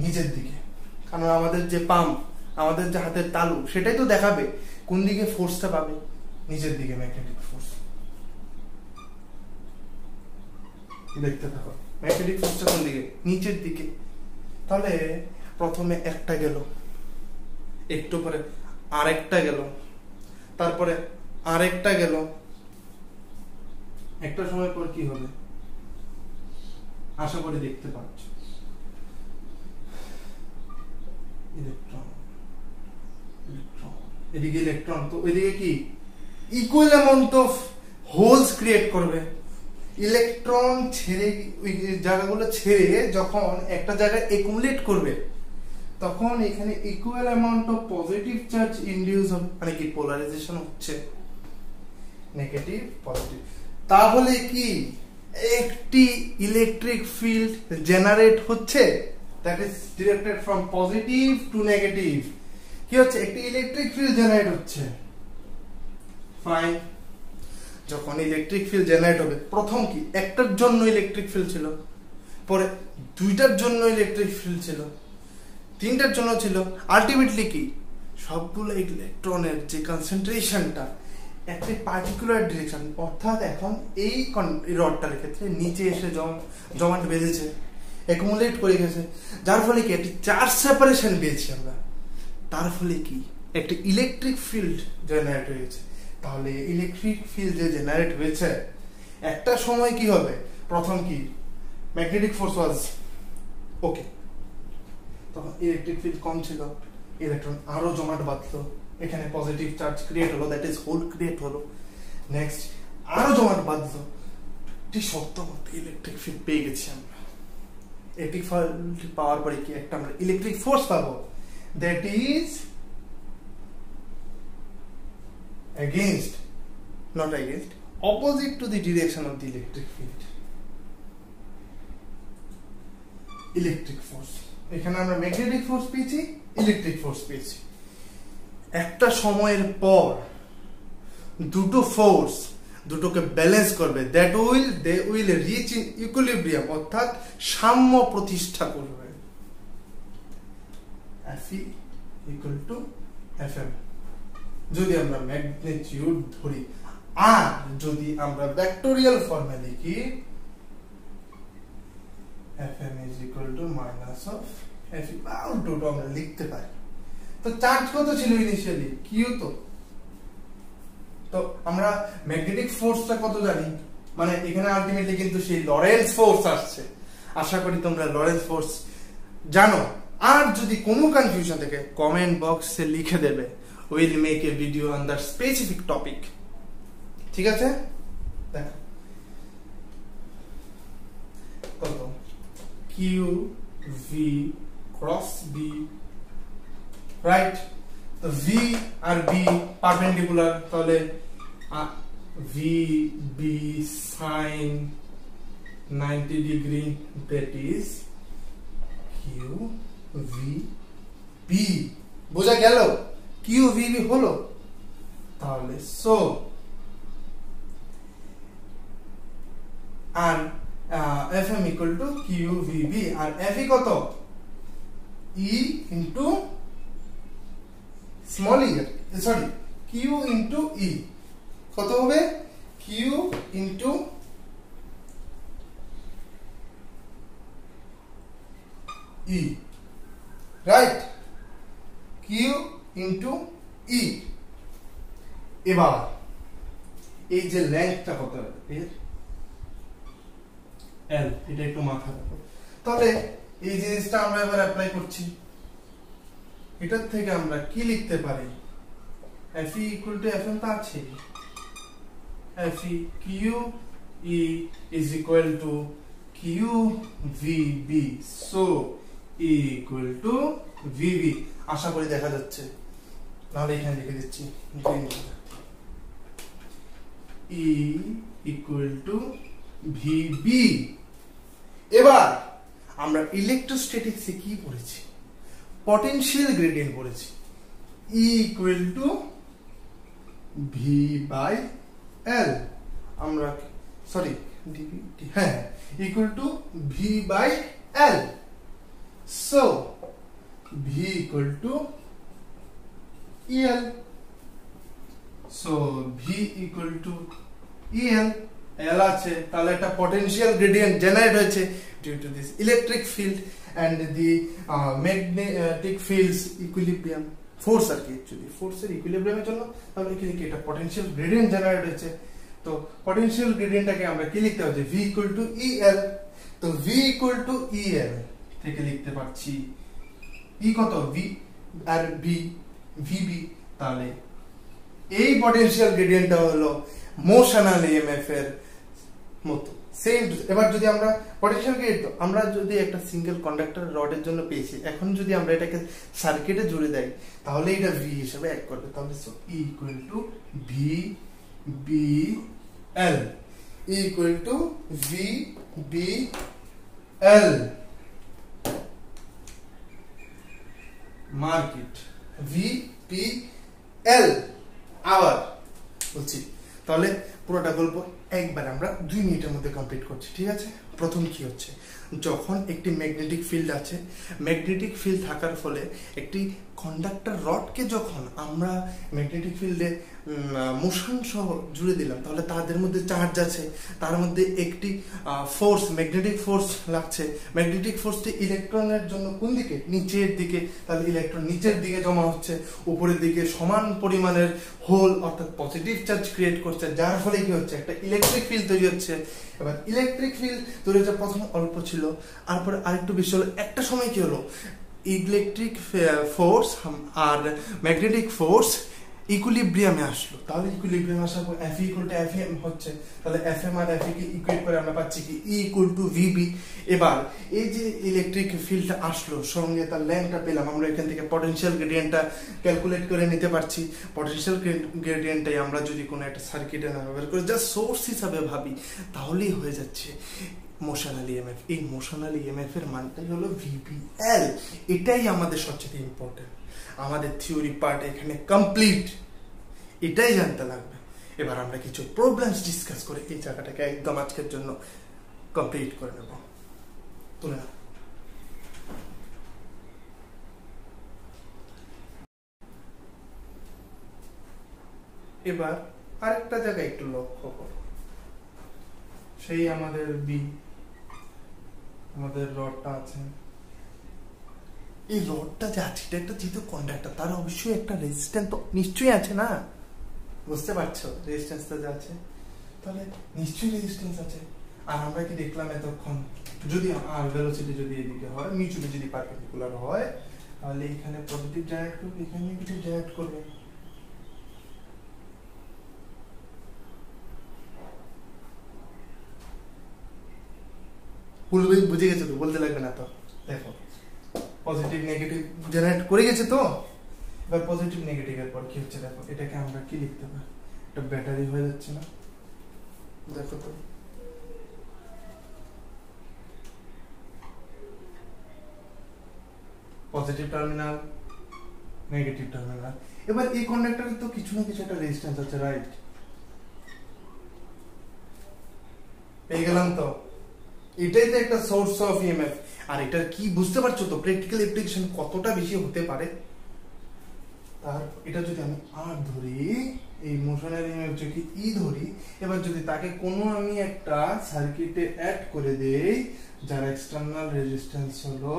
নিচের দিকে, কারণ আমাদের যে পাম্প, আমাদের যে হাতের তালু, সেটাই তো দেখাবে কোন দিকে ফোর্সটা পাবে, নিচের দিকে ম্যাগনেটিক ফোর্স। দেখতে থাকো ম্যাগনেটিক ফোর্সটা কোন দিকে, নিচের দিকে। তাহলে প্রথমে একটা গেল, একটু পরে আরেকটা গেল, তারপরে আরেকটা গেল, একটা সময় পর কি হবে আশা করি দেখতে পাচ্ছ, ইলেকট্রন, এদিকে ইলেকট্রন, তো এদিকে কি equal amount of holes create করবে। ইলেকট্রন ছেড়ে ওই জায়গাগুলো ছেড়ে যখন একটা জায়গায় একুমুলেট করবে, তখন এখানে equal amount of positive charge induce হবে, মানে কি পোলারাইজেশন হচ্ছে, নেগেটিভ পজিটিভ। তাহলে কি একটি ইলেকট্রিক ফিল্ড জেনারেট হচ্ছে, that is directed from positive to negative. কি হচ্ছে, একটি ইলেকট্রিক ফিল্ড জেনারেট হচ্ছে। ফাইন, যখন ইলেকট্রিক ফিল্ড জেনারেট হবে, প্রথম কি একটার জন্য ইলেকট্রিক ফিল্ড ছিল, পরে দুইটার জন্য ইলেকট্রিক ফিল্ড ছিল, তিনটার জন্য ছিল, আলটিমেটলি কি সবগুলো ইলেকট্রনের যে কনসেন্ট্রেশনটা একটা পার্টিকুলার ডিরেকশন, অর্থাৎ এখন এই রডটার ক্ষেত্রে নিচে এসে জমাট বেঁধেছে, অ্যাকুমুলেট করে গেছে, যার ফলে কি একটি চার্জ সেপারেশন পেয়েছি আমরা, তার ফলে কি একটি ইলেকট্রিক ফিল্ড জেনারেট হয়েছে। তাহলে ইলেকট্রিক ফিল্ড যে জেনারেট হয়েছে, একটা সময় কি হবে, প্রথম কি ম্যাগনেটিক ফোর্স ওয়াজ ওকে, তখন ইলেকট্রিক ফিল্ড কম ছিল, ইলেকট্রন আরো জমাট বাঁধলো, এখানে পজিটিভ চার্জ ক্রিয়েট হলো, দ্যাট ইজ হোল ক্রিয়েট হলো, নেক্সট আরো জমাট বাঁধলো, ঠিক শক্ত মতো ইলেকট্রিক ফিল্ড পেয়ে গেছি আমরা। ইলেকট্রিক ফিল্ড পাওয়ার পরে কি একটা আমরা ইলেকট্রিক ফোর্স পাবো, that is against, not against, opposite to the direction of the electric field. Electric force, এখানে আমরা ম্যাগনেটিক ফোর্স পেয়েছি, ইলেকট্রিক ফোর্স পেয়েছি। একটা সময়ের পর দুটো ফোর্স দুটোকে ব্যালেন্স করবে, that they will reach in equilibrium, অর্থাৎ সাম্য প্রতিষ্ঠা করবে। Fe equal to Fm যদি আমরা ম্যাগনিটিউড ধরি, আর যদি আমরা ভেক্টরিয়াল ফর্মে লিখি Fm is equal to minus of Fe, দুটো আমরা লিখতে পারি। তো চার্জ কত ছিল ইনিশিয়ালি, কিউ, তো আমরা ম্যাগনেটিক ফোর্সটা কত জানি, মানে এখানে আলটিমেটলি কিন্তু সেই লরেন্স ফোর্স আসছে। আশা করি তোমরা লরেন্স ফোর্স জানো, আর যদি কোনো কনফিউশন থাকে কমেন্ট বক্সে লিখে দেবে, will make a video on that specific topic, ঠিক আছে। দেখো কত, q v cross b, right, তো ভি আর বি পারপেন্ডিকুলার, তাহলে v b sine 90 degree, that is q v b. বোঝা গেল, কিউ ভি বি হলো। তাহলে সো আর Fm equal to QVB, আর Fe কত, E into small e, sorry Q into E, কত হবে, Q into E, right, Q into E। এবার এই যে লেন্থটা কত এর L, এটা একটু মাথা রাখো। তাহলে এই জিনিসটা আমরা এবার অ্যাপ্লাই করছি, এটার থেকে আমরা কি লিখতে পারি, Fe equal to Fm তো আছে, Fe QE is equal to QVB, so E equal to VB। আশা করি দেখা যাচ্ছে, নাহলে এখানে লিখে দিচ্ছি E equal to VB। এবার আমরা ইলেকট্রোস্ট্যাটিক্সে কি পড়েছি, পটেনশিয়াল গ্রেডিয়েন্ট পড়েছি, E equal to V by L, আমরা সরি হ্যাঁ equal to V by L, so V equal to EL, so V equal to EL, L আছে, তাহলে একটা পটেনশিয়াল গ্রেডিয়েন্ট জেনারেট হয়েছে due to this electric field and the magnetic fields equilibrium, force আর কি, actually ফোর্সের ইকুইলিব্রিয়ামের জন্য তাহলে কি লিখি, এটা পটেনশিয়াল গ্রেডিয়েন্ট জেনারেট হয়েছে। তো পটেনশিয়াল গ্রেডিয়েন্টটাকে আমরা কি লিখতে পারছি, V equal to EL, তো V equal to EL থেকে লিখতে পারছি E কত, V আর B VB, তাহলে এই পটেনশিয়াল গ্রেডিয়েন্টটা হলো মোশনাল ইএমএফ এর মতো সেম। এবার যদি আমরা পটেনশিয়াল গ্রেডিয়েন্ট, আমরা যদি একটা সিঙ্গেল কন্ডাক্টর রডের জন্য পেয়েছি, এখন যদি আমরা এটাকে সার্কিটে জুড়ে দেই তাহলে এটা V হিসেবে অ্যাক্ট করবে, তাহলে so E equal to VBL, E equal to VBL, mark it, VBL। আবার বলছি, তাহলে পুরোটা গল্প একবার আমরা 2 মিনিটের মধ্যে কমপ্লিট করছি, ঠিক আছে। প্রথম কি হচ্ছে, যখন একটি ম্যাগনেটিক ফিল্ড আছে, ম্যাগনেটিক ফিল্ড থাকার ফলে একটি কন্ডাক্টর রডকে যখন আমরা ম্যাগনেটিক ফিল্ডে মোশন সহ জুড়ে দিলাম, তাহলে তাদের মধ্যে চার্জ আছে, তার মধ্যে একটি ফোর্স, ম্যাগনেটিক ফোর্স লাগছে। ম্যাগনেটিক ফোর্সটি ইলেকট্রনের জন্য কোন দিকে? নিচের দিকে। তাহলে ইলেকট্রন নিচের দিকে জমা হচ্ছে, উপরের দিকে সমান পরিমাণের হোল অর্থাৎ পজিটিভ চার্জ ক্রিয়েট করছে, যার ফলে কি হচ্ছে? একটা ইলেকট্রিক ফিল্ড তৈরি হচ্ছে। এবার ইলেকট্রিক ফিল্ড তৈরি হচ্ছে, প্রথম অল্প ছিল, তারপরে আরেকটু বেশি হলো। একটা সময় কি হলো? ইলেকট্রিক ফোর্স আর ম্যাগনেটিক ফোর্স ইকুইলিব্রিয়ামে আসলো। তাহলে ইকুইলিব্রিয়ামে আসার পর F = Fm হচ্ছে। তাহলে Fm আর Fe কে ইকুয়েট করে আমরা পাচ্ছি কি? E = VB। এবার এই যে ইলেকট্রিক ফিল্ডটা আসলো, সঙ্গে তার লেন্থটা পেলাম, আমরা এখান থেকে পটেনশিয়াল গ্রেডিয়েন্টটা ক্যালকুলেট করে নিতে পারছি। পটেনশিয়াল গ্রেডিয়েন্টটাই আমরা যদি কোনো একটা সার্কিটে না ব্যবহার করে জাস্ট সোর্স হিসাবে ভাবি, তাহলেই হয়ে যাচ্ছে মোশনাল ইএমএফ। এই মোশনাল ইএমএফ এর মানটাই হলো VBL। এটাই আমাদের সবচেয়ে ইম্পর্টেন্ট। আমাদের থিওরি পার্ট এখানে কমপ্লিট, এটাই জানতে লাগবে। এবার আমরা কিছু প্রবলেমস ডিসকাস করে এই জায়গাটাকে একদম আজকের জন্য কমপ্লিট করে নেব। তুলে না, এবার আরেকটা জায়গায় একটু লক্ষ্য করো। সেই আমাদের বি, আমাদের রডটা আছে, এই রডটা যে আছে এটা একটা যেহেতু কন্ডাক্টর, তার অবশ্যই একটা রেজিস্ট্যান্স তো নিশ্চয়ই আছে না? বুঝতে পারছো রেজিস্ট্যান্সটা যে আছে, তাহলে নিশ্চয়ই রেজিস্ট্যান্স আছে। আর আমরা কি দেখলাম এতক্ষণ, যদি আর ভেলোসিটি যদি এদিকে হয়, মিউচুয়ালি যদি পারপেন্ডিকুলার হয়, তাহলে এখানে পজিটিভ জেনারেট করবে, এখানে নেগেটিভ জেনারেট করবে। বুঝে গেছো তো? বলতে লাগবে না তো। দেখো পজিটিভ নেগেটিভ জেনারেট করে গেছে তো। এবার পজিটিভ নেগেটিভ এর পর কি হচ্ছে দেখো, এটাকে আমরা কি লিখতে পারি? এটা ব্যাটারি হয়ে যাচ্ছে না? দেখো তো, পজিটিভ টার্মিনাল, নেগেটিভ টার্মিনাল। এবার এই কন্ডাক্টরে তো কিছু না কিছু একটা রেজিস্ট্যান্স আছে, রাইট? পেয়ে গেলাম তো। এটাই তো একটা সোর্স অফ ইএমএফ। আর এটা কি বুঝতে পারছো তো প্র্যাকটিক্যাল অ্যাপ্লিকেশন কতটা বেশি হতে পারে? আর এটা যদি আমি আর ধরি, এই মোশনাল ইএমএফ যদি ই ধরি, এবার যদি তাকে কোনো আমি একটা সার্কিটে অ্যাড করে দেই যার এক্সটার্নাল রেজিস্ট্যান্স হলো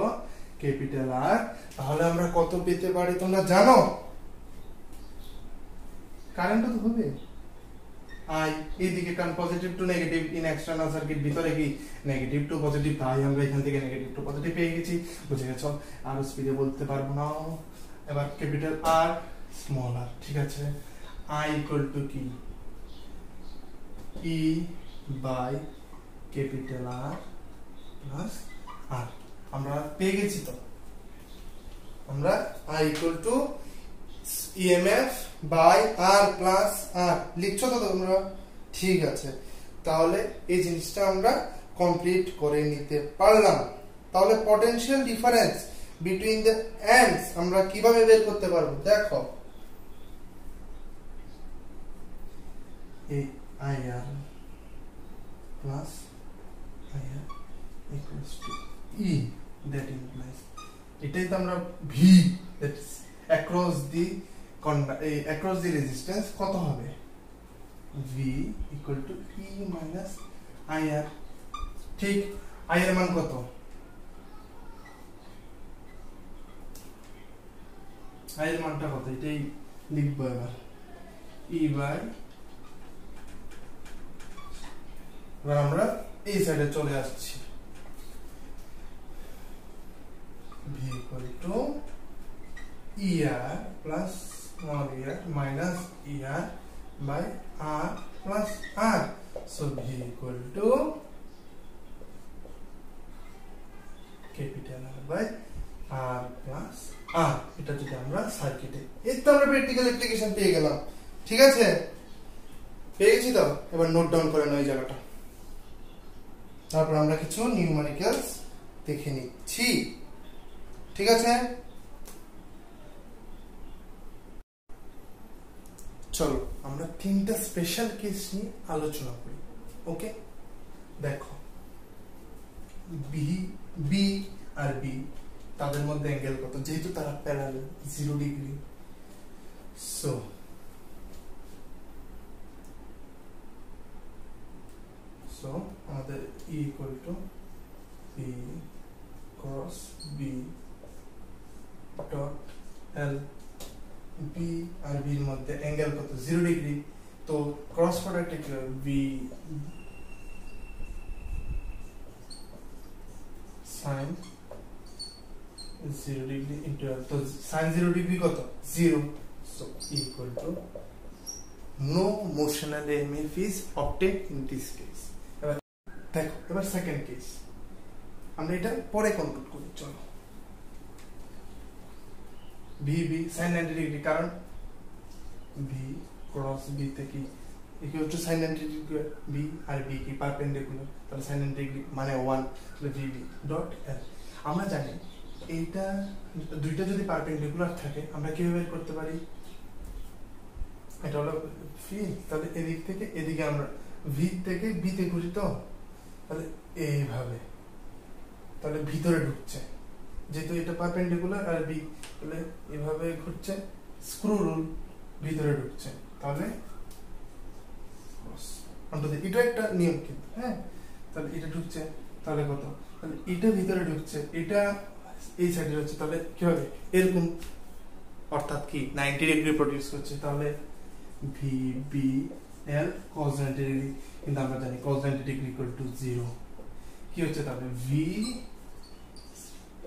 ক্যাপিটাল আর, তাহলে আমরা কত পেতে পারি তোমরা জানো? কারেন্ট তো হবে আই এইদিকে, কারণ positive to negative in external circuit, ভিতরে কি নেগেটিভ টু পজিটিভ, তাই আমরা এখান থেকে নেগেটিভ টু পজিটিভ পেয়ে গেছি। বুঝে গেছো? আর স্পিডে বলতে পারবো না। এবার ক্যাপিটাল আর স্মল আর, ঠিক আছে? আই ইকুয়াল টু কি? E by capital R plus r. আমরা পেয়ে গেছি তো। আমরা I equal to EMF by R plus r লিখছো তো তোমরা? ঠিক আছে, তাহলে এই জিনিসটা আমরা কমপ্লিট করে নিতে পারলাম। তাহলে potential difference between the ends আমরা কিভাবে বের করতে পারবো? দেখো, এই IR plus IR equals to E, that implies, এটাই তো আমরা V, that is across the resistance কত হবে? V equal to E minus IR। ঠিক, I এর মান কত? I এর মানটা কত? এটাই লিখবো এবার। E by, এবার আমরা এই সাইডে চলে আসছি। V equal to ER plus small er minus ER by R plus R. So V equal to capital R by R plus R. এটা যদি আমরা সার্কিটে, এই তো আমরা প্র্যাকটিক্যাল অ্যাপ্লিকেশন পেয়ে গেলাম। ঠিক আছে, পেয়ে গেছি তো। এবার নোট ডাউন করে নাও এই জায়গাটা, তারপর আমরা কিছু নিউমেরিক্যালস দেখে নিচ্ছি। ঠিক আছে, চলো আমরা তিনটা স্পেশাল কেস নিয়ে আলোচনা করি। ওকে, দেখো বি তাদের মধ্যে অ্যাঙ্গেল কত, যেহেতু তারা প্যারালাল 0 ডিগ্রি। সো আমাদের E equal to P cross B dot L। B আর B এর মধ্যে অ্যাঙ্গেল কত, 0 ডিগ্রি। তো ক্রস প্রোডাক্ট কি হবে, B sin 0 degree into L। তো sin 0 ডিগ্রি কত, 0। So equal two no motional EMF is obtained in this case। দেখো এবার সেকেন্ড কেস, আমরা এটা পরে কনক্লুড করি। চলো VB sin 90 ডিগ্রি, কারণ B ক্রস B থেকে equal to sin 90 degree, B আর B কি পারপেন্ডিকুলার, তাহলে sin 90 ডিগ্রি মানে 1, তাহলে VB ডট L। আমরা জানি এইটা দুইটা যদি পারপেন্ডিকুলার থাকে আমরা কিভাবে বের করতে পারি, এটা হলো ফি, তাহলে এদিক থেকে এদিকে আমরা V থেকে B তে ঘুরি, তো তাহলে এইভাবে, তাহলে ভিতরে ঢুকছে, যেহেতু এটা পারপেন্ডিকুলার আর B, তাহলে এভাবে ঘুরছে, স্ক্রু রুল, ভিতরে ঢুকছে, তাহলে এটা একটা নিয়ম কিন্তু, হ্যাঁ। তাহলে এটা ঢুকছে, তাহলে কত, তাহলে এটা ভিতরে ঢুকছে, এটা এই সাইডে হচ্ছে, তাহলে কি হবে, এরকম, অর্থাৎ কি 90 ডিগ্রি প্রডিউস করছে, তাহলে VB L cos 90 ডিগ্রি, কিন্তু আমরা জানি cos 90 ডিগ্রি ইকুয়াল টু 0। কি হচ্ছে তাহলে V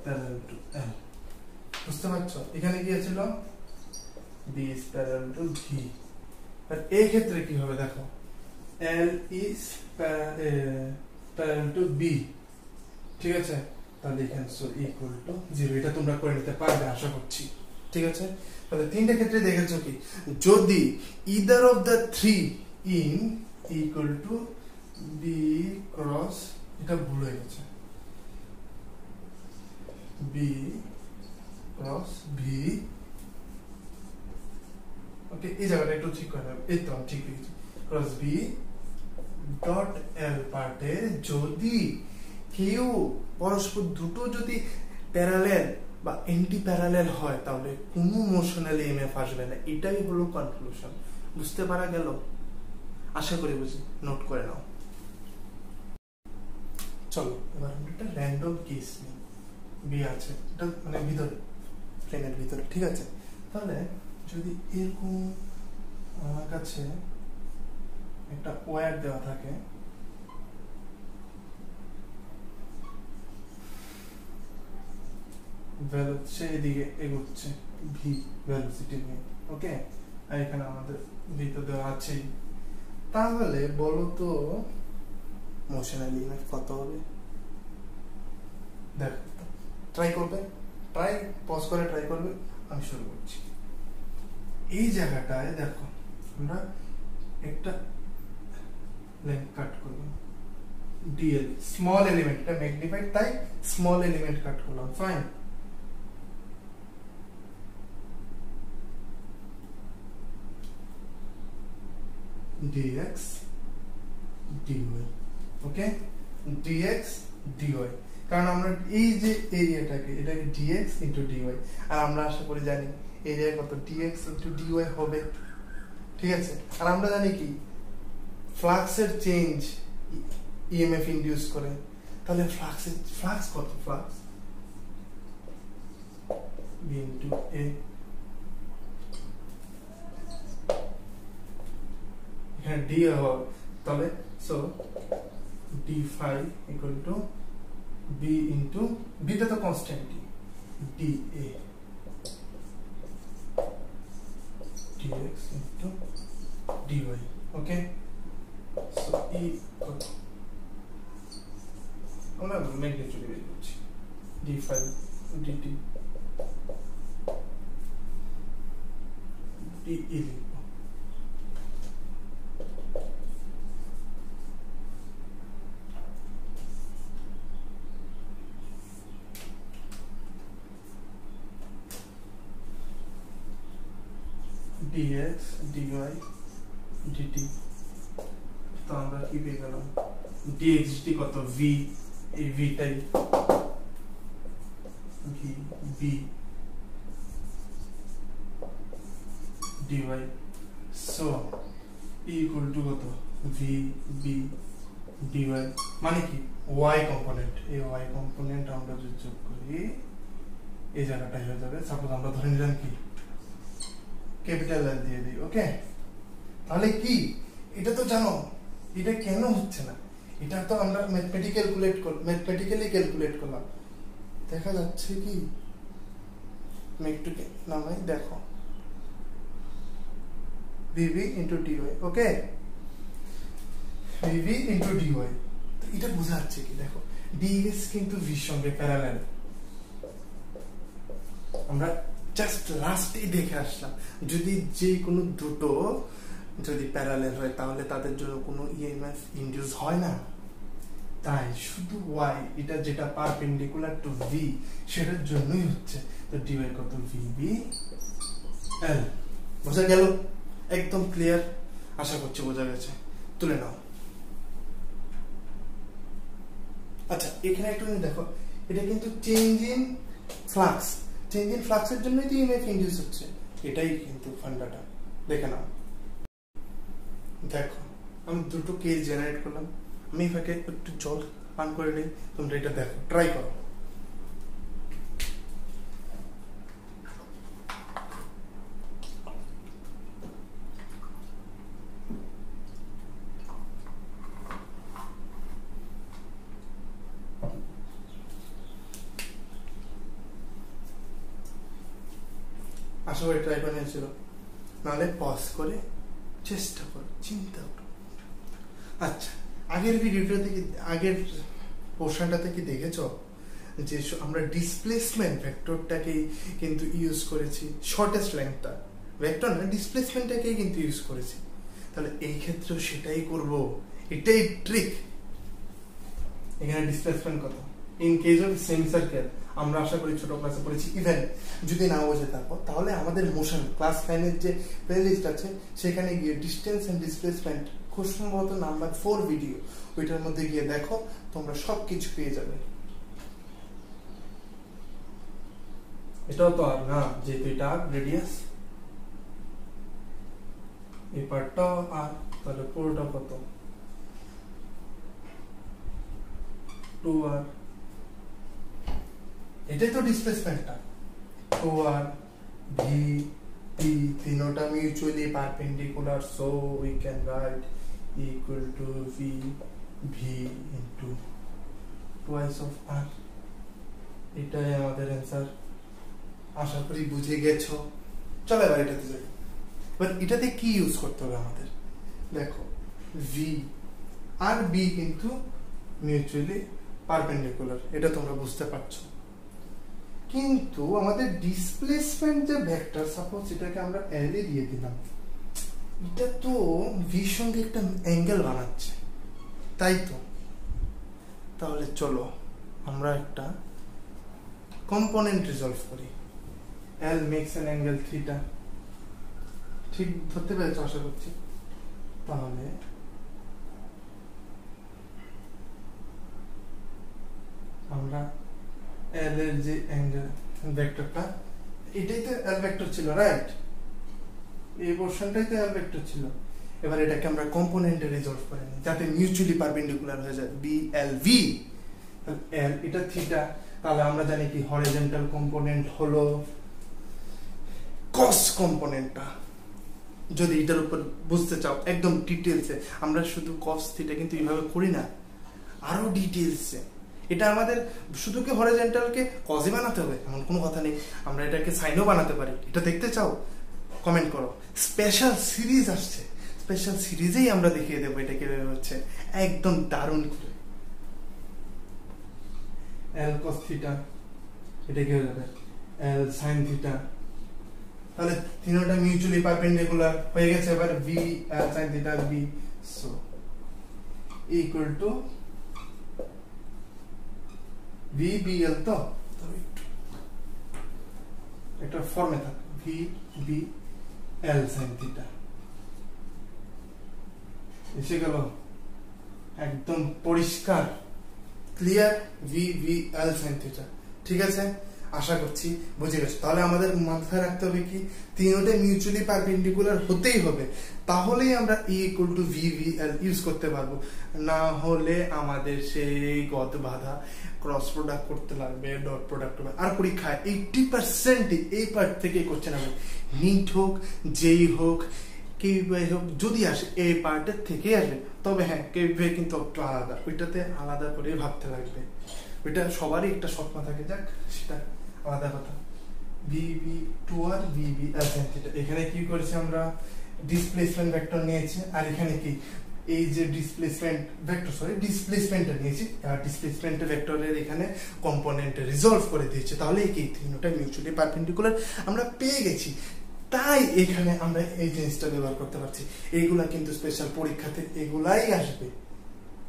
প্যারালাল টু L। বুঝতে পারছো, এখানে কি ছিল, B is parallel to V। আর এই ক্ষেত্রে কি হবে দেখো, L is parallel to B, ঠিক আছে। তাহলে এখানে সো ইকুয়াল টু 0। এটা তোমরা করে নিতে পারবে আশা করছি, ঠিক আছে। তাহলে তিনটা ক্ষেত্রে দেখেছো কি, যদি either of the three in equal to B cross, এটা ভুল হয়ে গেছে, B cross V, ওকে, এই জায়গাটা একটু ঠিক করে নেবে, এই তো ঠিক হয়েছে, ক্রস B ডট L পার্টে যদি কেউ পরস্পর দুটো যদি প্যারালাল বা এন্টি প্যারালাল হয়, তাহলে কোনো মোশনাল ইএমএফ আসবে না। এটাই হলো কনক্লুশন। বুঝতে পারা গেল? আশা করি বুঝি, নোট করে নাও। চলো এবার আমরা একটা র্যান্ডম কেস নিই। বি আছে, এটা মানে ভিতরে, প্লেনের ভিতরে, ঠিক আছে। তাহলে যদি এরকম আমার কাছে একটা ওয়্যার দেওয়া থাকে, ভেলোসিটি এদিকে এগোচ্ছে, ভি ভেলোসিটি নিয়ে, ওকে, আর এখানে আমাদের ভি তো দেওয়া আছে। তাহলে বলো তো মোশনাল ইএমএফ কত হবে? দেখো, ট্রাই করবে, পজ করে ট্রাই করবে। আমি শুরু করছি। এই জায়গাটায় দেখো আমরা একটা লেন্থ কাট করব, ডিএল, স্মল এলিমেন্ট, এটা ম্যাগনিফাইড, তাই স্মল এলিমেন্ট কাট করলাম, ফাইন। dx dy, ওকে, dx dy, কারণ আমরা এই যে এরিয়াটাকে, এটাকে dx into dy, আর আমরা আশা করি জানি এরিয়া কত, dx into dy হবে, ঠিক আছে। আর আমরা জানি কি ফ্লাক্সের চেঞ্জ ইএমএফ ইনডিউস করে, তাহলে ফ্লাক্স কত, ফ্লাক্স b into a, এখানে d হবে, তাহলে so d phi equal to b into b টা তো constant, dA dx into dy, ওকে। সো e কত, আমরা ম্যাগনিটিউড বের করছি, d phi dt dE লিখব। dx dy dt, তো আমরা কি পেয়ে গেলাম, dx dt কত, v, এই v টাই v b d y so equal to কত ভি বি ডিওয়াই মানে কি ওয়াই কম্পোনেন্ট, এই ওয়াই কম্পোনেন্ট আমরা যদি যোগ করি এই জায়গাটাই হয়ে যাবে। সাপোজ আমরা ধরে নিলাম কি ক্যাপিটাল এল দিয়ে দিই, ওকে। তাহলে কি এটা তো জানো এটা কেন হচ্ছে না, এটা তো আমরা ম্যাথমেটিক্যালি ক্যালকুলেট করলাম, দেখা যাচ্ছে কি আমি একটু নামাই দেখো ভিভি ইন্টু ডিওয়াই, ওকে ভিভি ইন্টু ডিওয়াই। তো এটা বোঝা যাচ্ছে কি দেখো ডিএস কিন্তু ভির সঙ্গে প্যারালাল, আমরা জাস্ট লাস্টেই দেখে আসলাম যদি যে কোনো দুটো যদি প্যারালাল হয় তাহলে তাদের জন্য কোনো ইএমএফ ইনডিউস হয় না, তাই শুধু ওয়াই এটা যেটা পারপেন্ডিকুলার টু ভি সেটার জন্যই হচ্ছে। তো ডিওয়াই কত ভিবি এল, বোঝা গেল? একদম ক্লিয়ার, আশা করছি বোঝা গেছে। তুলে নাও। আচ্ছা এখানে একটু দেখো এটা কিন্তু change in flux, change in ফ্লাক্সের জন্যই তো ইএমএফ ইনডিউস হচ্ছে, এটাই কিন্তু ফান্ডাটা। দেখে নাও, দেখো আমি দুটো কেস জেনারেট করলাম, আমি এটাকে একটু জল পান করে নিই, তোমরা এটা দেখো ট্রাই করো। আশা করি ট্রাই করে নিয়েছিল, নাহলে পজ করে চেষ্টা করো, চিন্তা করো। আচ্ছা আগের ভিডিওটা থেকে আগের পোর্শনটাতে কি দেখেছো যে আমরা ডিসপ্লেসমেন্ট ভেক্টরটাকেই কিন্তু ইউজ করেছি, শর্টেস্ট লেন্থটা ভেক্টর না ডিসপ্লেসমেন্টটাকেই কিন্তু ইউজ করেছি, তাহলে এই ক্ষেত্রেও সেটাই করব, এটাই ট্রিক। এখানে ডিসপ্লেসমেন্ট কত in case of semi circle আমরা আশা করি ছোট ক্লাসে পড়েছি, ইভেন যদি না বোঝে তারপর তাহলে আমাদের মোশন ক্লাস 9 এর যে প্লেলিস্ট আছে সেখানে গিয়ে ডিসটেন্স এন্ড ডিসপ্লেসমেন্ট খুব সম্ভবত নাম্বার 4 ভিডিও, ওইটার মধ্যে গিয়ে দেখো তোমরা সবকিছু পেয়ে যাবে। এটাও তো আর না যেহেতু এটা রেডিয়াস, এই পার্টটাও আর, তাহলে পুরোটা কত 2r, এটাই তো ডিসপ্লেসমেন্টটা 2r ভি পি তিনটা mutually perpendicular, so we can write equal to V V into twice of r, এটাই আমাদের অ্যানসার। আশা করি বুঝে গেছো। চলো এবার এটাতে যাই। এবার এটাতে কি ইউজ করতে হবে আমাদের, দেখো ভি আর বি কিন্তু মিউচুয়ালি পারপেন্ডিকুলার, এটা তোমরা বুঝতে পারছো, কিন্তু আমাদের ডিসপ্লেসমেন্ট যে ভেক্টর সাপোজ এটাকে আমরা এল এ দিয়ে দিলাম, এটা তো ভির সঙ্গে একটা অ্যাঙ্গেল বানাচ্ছে, তাই তো। তাহলে চলো আমরা একটা কম্পোনেন্ট রিজলভ করি। এল মেক্স অ্যান অ্যাঙ্গেল থিটা, ঠিক ধরতে পেরেছো আশা করছি। তাহলে আমরা এল এর যে অ্যাঙ্গেল ভেক্টরটা, এটাই তো এল ভেক্টর ছিল, রাইট? এই পোরশনটাই তো এল ভেক্টর ছিল। এবার এটাকে আমরা কম্পোনেন্টে রিজলভ করে নিই যাতে মিউচুয়ালি পারপেন্ডিকুলার হয়ে যায়, বি এল ভি। এল এটা থিটা, তাহলে আমরা জানি কি হরিজন্টাল কম্পোনেন্ট হলো কস কম্পোনেন্টটা। যদি এটার উপর বুঝতে চাও একদম ডিটেইলসে, আমরা শুধু কস থিটা কিন্তু এইভাবে করি না, আরো ডিটেইলসে। এটা আমাদের শুধু কি হরিজন্টালকে কজই বানাতে হবে এমন কোনো কথা নেই, আমরা এটাকে সাইনও বানাতে পারি। এটা দেখতে চাও কমেন্ট করো। স্পেশাল সিরিজ আসছে, স্পেশাল সিরিজেই আমরা দেখিয়ে দেবো এটা কিভাবে হচ্ছে, একদম দারুণ করে। এল কস থিটা, এটা কি হয়ে যাবে এল সাইন থিটা, তাহলে তিনটা মিউচুয়ালি পারপেন্ডিকুলার হয়ে গেছে। এবার v l sine theta b, so equal to v b l. তো একটা ফর্মে থাকে v b l sine theta, এসে গেল একদম পরিষ্কার clear v v l sine theta. ঠিক আছে, আশা করছি বুঝে গেছো। তাহলে আমাদের মাথায় রাখতে হবে কি, তিনটে মিউচুয়ালি পারপেন্ডিকুলার হতেই হবে, তাহলেই আমরা E = VVL ইউজ করতে পারবো। না হলে আমাদের সেই গদ বাঁধা ক্রস প্রোডাক্ট করতে লাগবে, ডট প্রোডাক্ট হবে। আর পরীক্ষায় 80% এই পার্ট থেকে কোশ্চেন হবে, নিট হোক, যেই হোক, কেভিপিআই হোক, যদি আসে এই পার্টের থেকে আসবে। তবে হ্যাঁ, কেভিপিআই কিন্তু একটু আলাদা, ওইটাতে আলাদা করে ভাবতে লাগবে, ওইটা সবারই একটা স্বপ্ন থাকে, যাক সেটা আলাদা কথা। VB2 আর VBL sin θ, এখানে কি করেছি আমরা, ডিসপ্লেসমেন্ট ভেক্টর নিয়েছি, আর এখানে কি এই যে ডিসপ্লেসমেন্টটা নিয়েছি, আর ডিসপ্লেসমেন্ট ভেক্টরের এখানে কম্পোনেন্ট রিজলভ করে দিয়েছি। তাহলে এই তিনটা মিউচুয়ালি পারপেন্ডিকুলার আমরা পেয়ে গেছি, তাই এখানে আমরা এই জিনিসটা ব্যবহার করতে পারছি। এইগুলা কিন্তু স্পেশাল পরীক্ষাতে এগুলাই আসবে,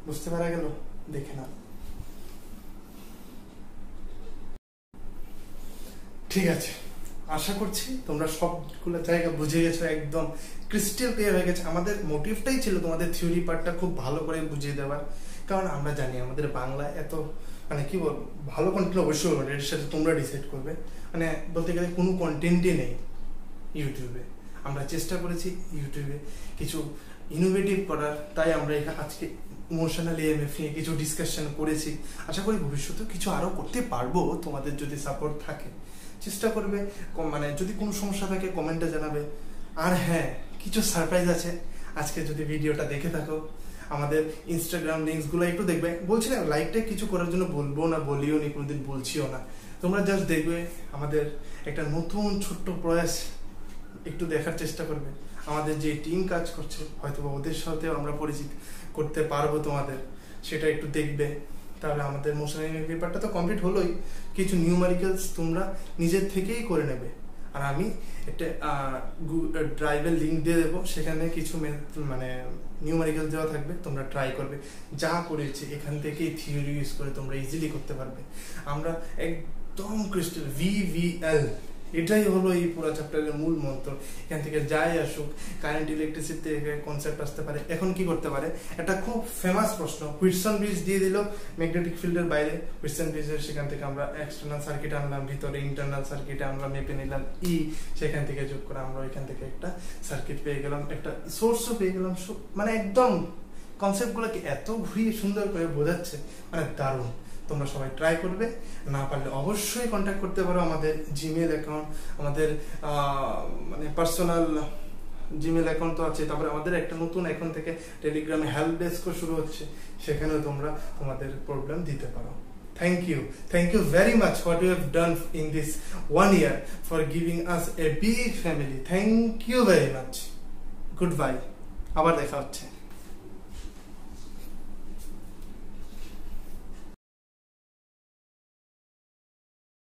বুঝতে পারা গেল? দেখে না, ঠিক আছে, আশা করছি তোমরা সবগুলো জায়গা বুঝে গেছো, একদম ক্রিস্টাল ক্লিয়ার হয়ে গেছে। আমাদের মোটিভটাই ছিল তোমাদের থিওরি পার্টটা খুব ভালো করে বুঝিয়ে দেওয়ার, কারণ আমরা জানি আমাদের বাংলা এত মানে কি বলবো, ভালো কন্টেন্ট অবশ্যই হবে, এর সাথে তোমরা ডিসাইড করবে। মানে বলতে গেলে কোনো কন্টেন্টই নেই ইউটিউবে, আমরা চেষ্টা করেছি ইউটিউবে কিছু ইনোভেটিভ করার, তাই আমরা আজকে ইমোশনাল EMF নিয়ে কিছু ডিসকাশন করেছি। আশা করি ভবিষ্যতে কিছু আরো করতে পারবো, তোমাদের যদি সাপোর্ট থাকে। চেষ্টা করবে, মানে যদি কোনো সমস্যা থাকে কমেন্টে জানাবে। আর হ্যাঁ, কিছু সারপ্রাইজ আছে, আজকে যদি ভিডিওটা দেখে থাকো আমাদের ইনস্টাগ্রাম লিঙ্কস গুলো একটু দেখবে। বলছি না লাইকটা কিছু করার জন্য বলবো না, বলিও নি, কোনোদিন বলছিও না, তোমরা জাস্ট দেখবে আমাদের একটা নতুন ছোট্ট প্রয়াস, একটু দেখার চেষ্টা করবে। আমাদের যে টিম কাজ করছে, হয়তো ওদের সাথেও আমরা পরিচিত করতে পারবো তোমাদের, সেটা একটু দেখবে। তাহলে আমাদের মোশনাল পেপারটা তো কমপ্লিট হলোই, কিছু নিউমারিক্যালস তোমরা নিজের থেকেই করে নেবে। আর আমি একটা ড্রাইভের লিঙ্ক দিয়ে দেবো, সেখানে কিছু মানে নিউমারিক্যাল দেওয়া থাকবে, তোমরা ট্রাই করবে। যা করেছি এখান থেকেই থিওরি ইউজ করে তোমরা ইজিলি করতে পারবে। আমরা একদম ক্রিস্টাল VVL, এটাই হলো এই পুরো চ্যাপ্টারের মূল মন্ত্র। এখান থেকে যাই আসুক, কারেন্ট ইলেকট্রিসিটি থেকে কনসেপ্ট আসতে পারে। এখন কি করতে পারে, একটা খুব ফেমাস প্রশ্ন, হুইটসন ব্রিজ দিয়ে দিল ম্যাগনেটিক ফিল্ডের বাইরে, হুইটসন ব্রিজের সেখান থেকে আমরা এক্সটার্নাল সার্কিট আনলাম, ভিতরে ইন্টারনাল সার্কিটে আমরা মেপে নিলাম E, সেখান থেকে যোগ করে আমরা এখান থেকে একটা সার্কিট পেয়ে গেলাম, একটা সোর্সও পেয়ে গেলাম। মানে একদম কনসেপ্টগুলোকে এত ঘুরিয়ে সুন্দর করে বোঝাচ্ছে, মানে দারুণ। তোমরা সবাই ট্রাই করবে, না পারলে অবশ্যই কন্ট্যাক্ট করতে পারো আমাদের জিমেল অ্যাকাউন্ট, আমাদের মানে পার্সোনাল জিমেল অ্যাকাউন্ট তো আছে, তারপরে আমাদের একটা নতুন এখন থেকে টেলিগ্রামে হেল্প ডেস্কও শুরু হচ্ছে, সেখানেও তোমরা তোমাদের প্রবলেম দিতে পারো। Thank you very much what you have done in this 1 year for giving us a big family. Thank you very much. Goodbye. আবার দেখা হচ্ছে।